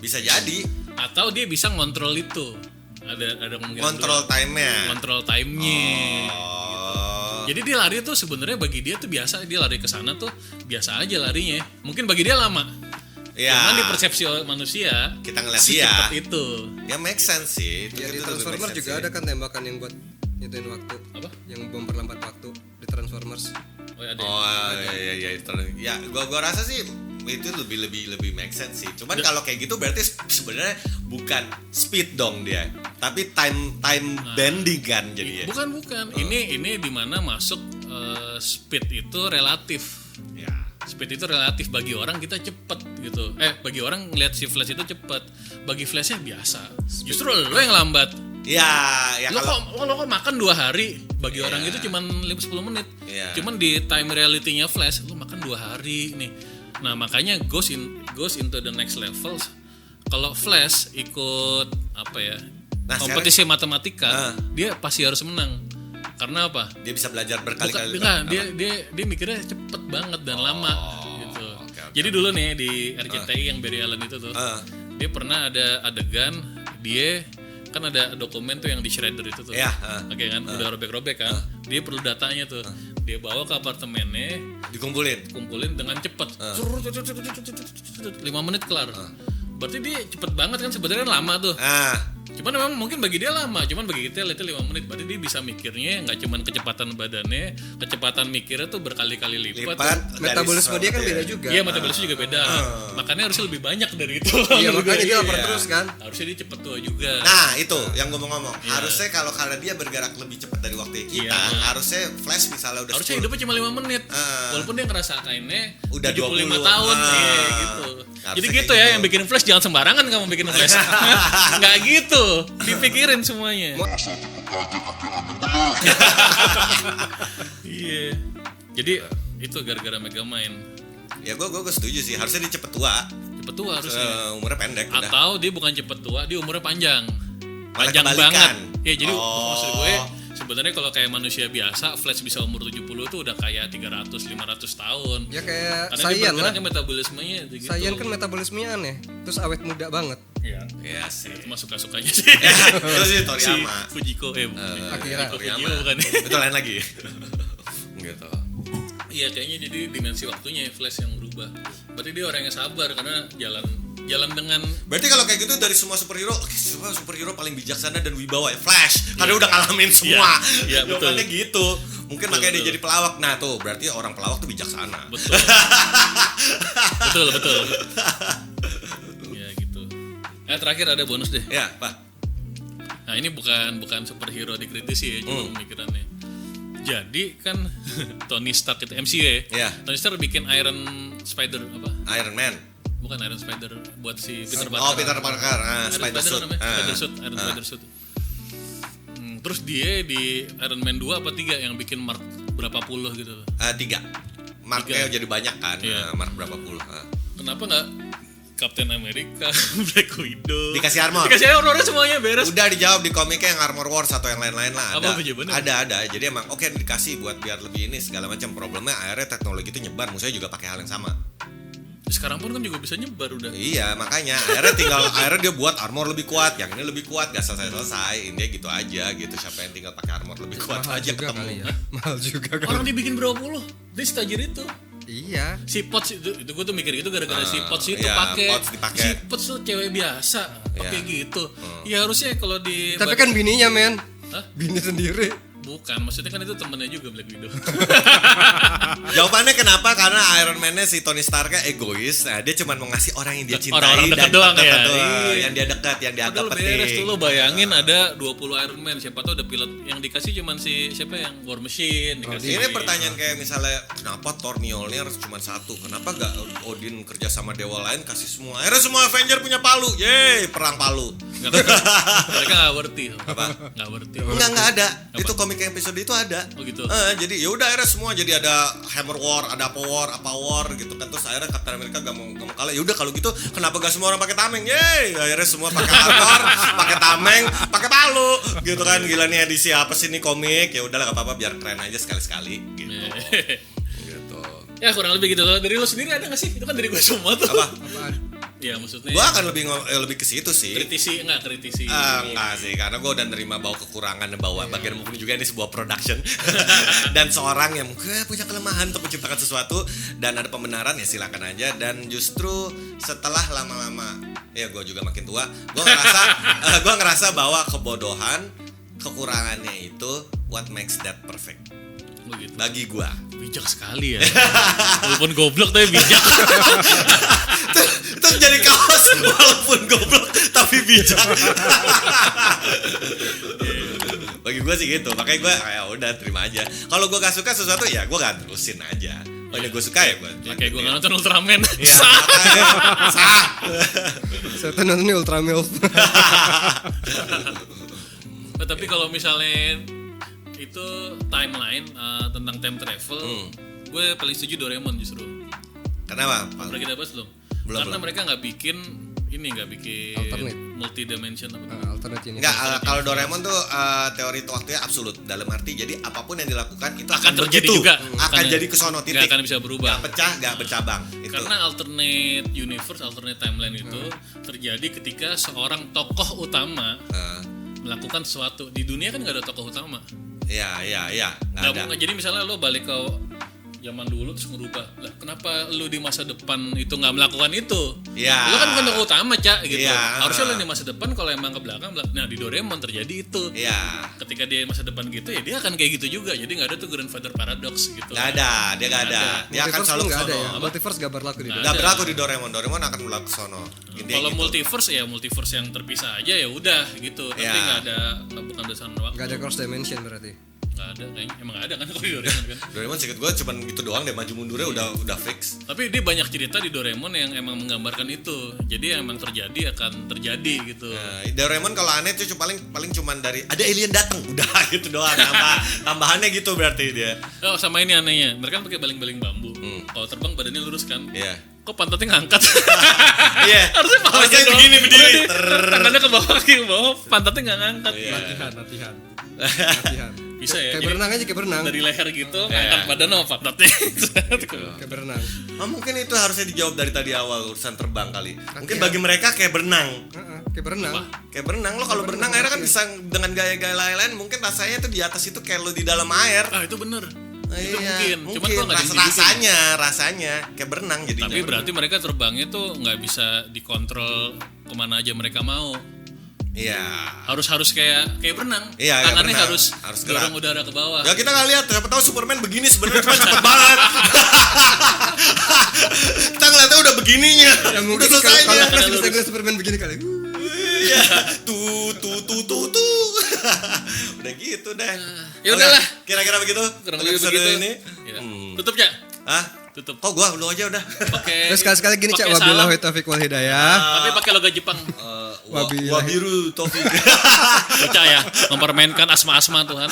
Bisa jadi Atau dia bisa ngontrol itu. Ada kemungkinan kontrol time-nya. Kontrol time-nya. Oh. Jadi dia lari tuh sebenarnya bagi dia tuh biasa, dia lari ke sana tuh biasa aja larinya. Mungkin bagi dia lama. Ya. Cuman di persepsi manusia Kita ngeliat dia. secepat itu. Ya make sense sih. Ya di Itu lebih Transformers make sense juga sih. ada kan tembakan yang buat nyutuin waktu. Apa? Yang bom perlambat waktu di Transformers. Oh ya ada. Oh iya ya gua rasa sih itu lebih make sense sih. Cuman kalau kayak gitu berarti sebenarnya bukan speed dong dia, tapi time bending kan jadi ya. Bukan. Ini di mana masuk speed itu relatif. Ya. Speed itu relatif bagi orang kita cepet gitu. Bagi orang ngeliat si Flash itu cepet. Bagi Flashnya biasa. Justru lo yang lambat. Ya Lo kalau kok makan 2 10 bagi orang itu cuman 10 menit. Iya. Cuman di time reality-nya Flash lo makan 2 hari nih. Nah, makanya goes into the next levels. Kalau Flash ikut apa ya? Nah, kompetisi matematika, dia pasti harus menang. Karena apa? dia bisa belajar berkali-kali. Dia mikirnya cepet banget dan lama gitu. Okay. Jadi dulu nih di RCTI yang Barry Allen itu tuh, dia pernah ada adegan dia kan ada dokumen tuh yang di shredder itu tuh. Iya, Oke kan, udah robek-robek kan. Dia perlu datanya tuh. Dia bawa ke apartemennya, kumpulin dengan cepat. 5 menit kelar. Berarti dia cepet banget kan, sebenarnya lama tuh. Cuman memang mungkin bagi dia lama, cuman bagi kita itu 5 menit. Berarti dia bisa mikirnya nggak cuman kecepatan badannya, kecepatan mikirnya tuh berkali-kali lipat. Metabolisme dia kan beda juga. Iya, metabolisme juga beda. Makanya harusnya lebih banyak dari itu. Iya, makanya dia lapar terus kan. Harusnya dia cepet tua juga. Nah itu yang gue mau ngomong. Harusnya kalau dia bergerak lebih cepat dari waktu kita, harusnya Flash misalnya udah harusnya hidupnya cuma 5 menit. Walaupun dia ngerasainnya udah 75 20 tahun. Iya gitu. Jadi Harusnya gitu ya kayak yang bikin Flash, jangan sembarangan kamu bikin Flash. Nggak gitu. Dipikirin semuanya. Iya. Jadi itu gara-gara Megamind. Ya gue setuju sih. Harusnya dia cepet tua. Cepet tua harusnya. Umurnya pendek. Udah. Atau dia bukan cepet tua, dia umurnya panjang. Malah Panjang kebalikan. banget. Ya jadi maksud gue sebenarnya kalau kayak manusia biasa, Flash bisa umur 70 itu udah kayak 300-500 tahun. Ya kayak Karena dia Saiyan lah. bergeraknya metabolismenya gitu. Saiyan kan metabolismenya aneh. Terus awet muda banget. Iya sih. itu mah suka-sukanya sih. Itu sih Si Toriyama. Fujiko Akira. Fujiko bukan. Itu lain lagi. Gitu. Iya kayaknya jadi dimensi waktunya Flash yang berubah. Berarti dia orang yang sabar karena jalan dengan. Berarti kalau kayak gitu dari semua superhero paling bijaksana dan wibawa ya Flash. Karena udah ngalamin semua. Iya, betul. Jawabannya gitu. Mungkin makanya dia jadi pelawak. Nah tuh berarti orang pelawak tuh bijaksana. Betul. betul. Ya gitu. Terakhir ada bonus deh. Ya, Pak. Nah ini bukan superhero dikritisi ya, cuma pemikirannya. Jadi kan Tony Stark itu MCU ya. Iya. Tony Stark bikin Iron Spider apa? Iron Man. Bukan Iron Spider buat si Peter Oh, Parker. Peter Parker. Spider Suit. Spider Suit, Iron Spider Suit. Terus dia di Iron Man 2 apa 3 yang bikin mark berapa puluh gitu. 3. Marknya jadi banyak kan. Iya. Mark berapa puluh. Kenapa nggak Captain America, Black Widow? Dikasih armor. Dikasih armor semuanya beres. Udah dijawab di komiknya yang Armor Wars atau yang lain-lain lah. Apa jawabannya? Ada. Jadi emang oke dikasih buat biar lebih ini segala macam. Problemnya akhirnya teknologi itu nyebar, musuhnya juga pakai hal yang sama. Sekarang pun kan juga bisa nyebar udah. Iya, makanya akhirnya dia buat armor lebih kuat, yang ini lebih kuat, gak selesai. Intinya gitu aja gitu. Siapa yang tinggal pakai armor lebih kuat Mahal aja juga ketemu. kali ya. Mahal juga kan. Orang dibikin berapa puluh? Dia setajir itu. Iya. Si Potts itu gue tuh mikir gitu gara-gara si Potts itu iya, pakai. Potts dipakai. Si Potts tuh cewek biasa pakai gitu. Ya harusnya kalau di. Tapi kan bininya men. Hah? Bini sendiri. Bukan, maksudnya kan itu temennya juga Black Widow. Jawabannya kenapa? Karena Iron Man-nya si Tony Stark-nya egois. Nah, dia cuma mau ngasih orang yang dia cintai. Orang-orang dekat doang ya. Iya. Yang dia dekat, yang dia anggap Padahal beres tuh penting. lo bayangin ada 20 Iron Man, siapa tahu ada pilot yang dikasih cuman si siapa yang War Machine dikasih. Ini pertanyaan kayak misalnya kenapa Thor Mjolnir cuma satu? Kenapa gak Odin kerja sama dewa lain kasih semua? Akhirnya semua Avenger punya palu. Yeay, perang palu. Mereka nggak worthy. Apa? Nggak worthy. Enggak ada. Apa? Itu komik episode itu ada. Oh gitu. Jadi ya udah akhirnya semua jadi ada Hammer War, ada apa war gitu kan. Terus akhirnya Captain America gak mau kalah. Ya udah kalau gitu kenapa gak semua orang pakai tameng? Yeay, akhirnya semua pakai hammer, pakai tameng, pakai palu gitu kan. Gila nih edisi apa sih nih komik? Ya udahlah gak apa-apa biar keren aja sekali-sekali gitu. Gitu. Ya kurang lebih gitu loh. Dari lo sendiri ada nggak sih? Itu kan dari gue semua tuh. Apa? Ya maksudnya. Gua akan lebih ke situ sih. Kritisi. Enggak sih, karena gue udah nerima bahwa kekurangan dan bahwa bagian mungkin juga ini sebuah production dan seorang yang mungkin punya kelemahan untuk menciptakan sesuatu dan ada pembenaran ya silakan aja. Dan justru setelah lama-lama ya gue juga makin tua, gue ngerasa bahwa kebodohan kekurangannya itu what makes that perfect Begitu. bagi gue. Bijak sekali ya. Walaupun goblok tapi bijak. itu jadi kaos walaupun goblok tapi bijak. Bagi gue sih gitu, makanya gue ya udah terima aja. Kalau gue gak suka sesuatu ya gue gak terusin aja. Oh ini gue suka ya gue. Ya, kayak gue nggak nonton Ultraman. Iya, sah. Saya nonton ini Ultra Milf. Nah, tapi kalau misalnya itu timeline tentang time travel, gue paling setuju Doraemon justru. Kenapa? Pernah kita bahas belum? Belum. Karena mereka nggak bikin Alternate. multi dimension apa? Alternate universe. Enggak, kalau Doraemon tuh teori waktunya absolut. Dalam arti jadi apapun yang dilakukan itu Akan terjadi begitu. juga. Akan jadi kesono titik. Nggak akan bisa berubah. Nggak pecah, nggak bercabang. Itu. Karena alternate universe, alternate timeline itu terjadi ketika seorang tokoh utama melakukan sesuatu. Di dunia kan nggak ada tokoh utama. Iya, nggak ada. Jadi misalnya lo balik ke zaman dulu terus ngerubah. Lah kenapa lo di masa depan itu nggak melakukan itu? Iya. Lo kan bukan tokoh utama, Cak, gitu. Iya. Harusnya lo di masa depan kalau emang ke belakang. Nah, di Doraemon terjadi itu. Iya. Ketika dia masa depan gitu ya dia akan kayak gitu juga. Jadi nggak ada tuh grandfather paradox gitu. Nggak ada, dia nggak ada. Dia akan Multiverse selalu tuh nggak ada kesono. ya. Multiverse gak berlaku di Nggak Nggak ada. berlaku di Doraemon. Doraemon akan berlaku kesono. Intinya Kalau gitu. multiverse ya multiverse yang terpisah aja ya udah gitu. Tapi Iya. nggak ada bukan berdasarkan waktu. Gak ada cross dimension berarti. Nggak ada kayaknya. Emang nggak ada kan kalau di Doraemon kan. Doraemon singkat gue cuman itu doang deh, maju mundurnya udah fix. Tapi dia banyak cerita di Doraemon yang emang menggambarkan itu. Jadi yang emang terjadi akan terjadi gitu. Nah, Doraemon kalau aneh tuh paling cuman dari ada alien datang udah gitu doang. Tambahannya gitu berarti dia. Oh sama ini anehnya, mereka kan pakai baling-baling bambu. Kalau terbang badannya lurus kan. Iya. Kok pantatnya ngangkat? Iya. Harusnya Harusnya dong. begini, berdiri. Harusnya tangannya ke bawah, ke bawah, pantatnya nggak ngangkat. Iya. Latihan. Bisa ya. Kayak Jadi berenang aja, kayak berenang. dari leher gitu, ngangkat badan sama pantatnya. Kayak berenang. Mungkin itu harusnya dijawab dari tadi awal urusan terbang kali. Mungkin bagi mereka kayak berenang. Kayak berenang. Kayak berenang lo kalau berenang akhirnya kan bisa dengan gaya-gaya lain-lain mungkin rasanya tuh di atas itu kayak lo di dalam air. Ah itu bener. Itu Iya, mungkin. Cuman gua nggak ditunjukin. rasanya kayak berenang jadinya. Tapi berarti mereka terbangnya tuh nggak bisa dikontrol kemana aja mereka mau. Iya. Harus kayak berenang. Iya, kayak Tangannya berenang. harus gerak. dorong udara ke bawah. Ya kita nggak lihat, siapa tahu Superman begini sebenarnya cuma cepet banget. Kita ngeliatnya udah begininya, Ya udah mungkin selesainya. kalau Flash bisa ngeliat Superman begini kali. Iya, tuh. Udah gitu deh. Ya udahlah. Oke, kira-kira begitu. Kurang lebih Episode begitu. ini. Ya. Tutup ya. Hah? Tutup. Kok gua lu aja udah. Oke. Terus sekali-sekali gini Cak, Pakai wabillahi salam. taufiq wal hidayah. Tapi pakai logo Jepang. Wabillahi. Wabiru Taufik. Bocah ya, mempermainkan asma-asma Tuhan.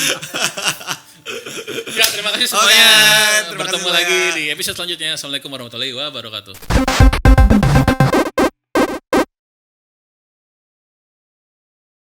Ya, terima kasih semuanya. Oke, terima Bertemu kasih lagi semuanya. di episode selanjutnya. Assalamualaikum warahmatullahi wabarakatuh.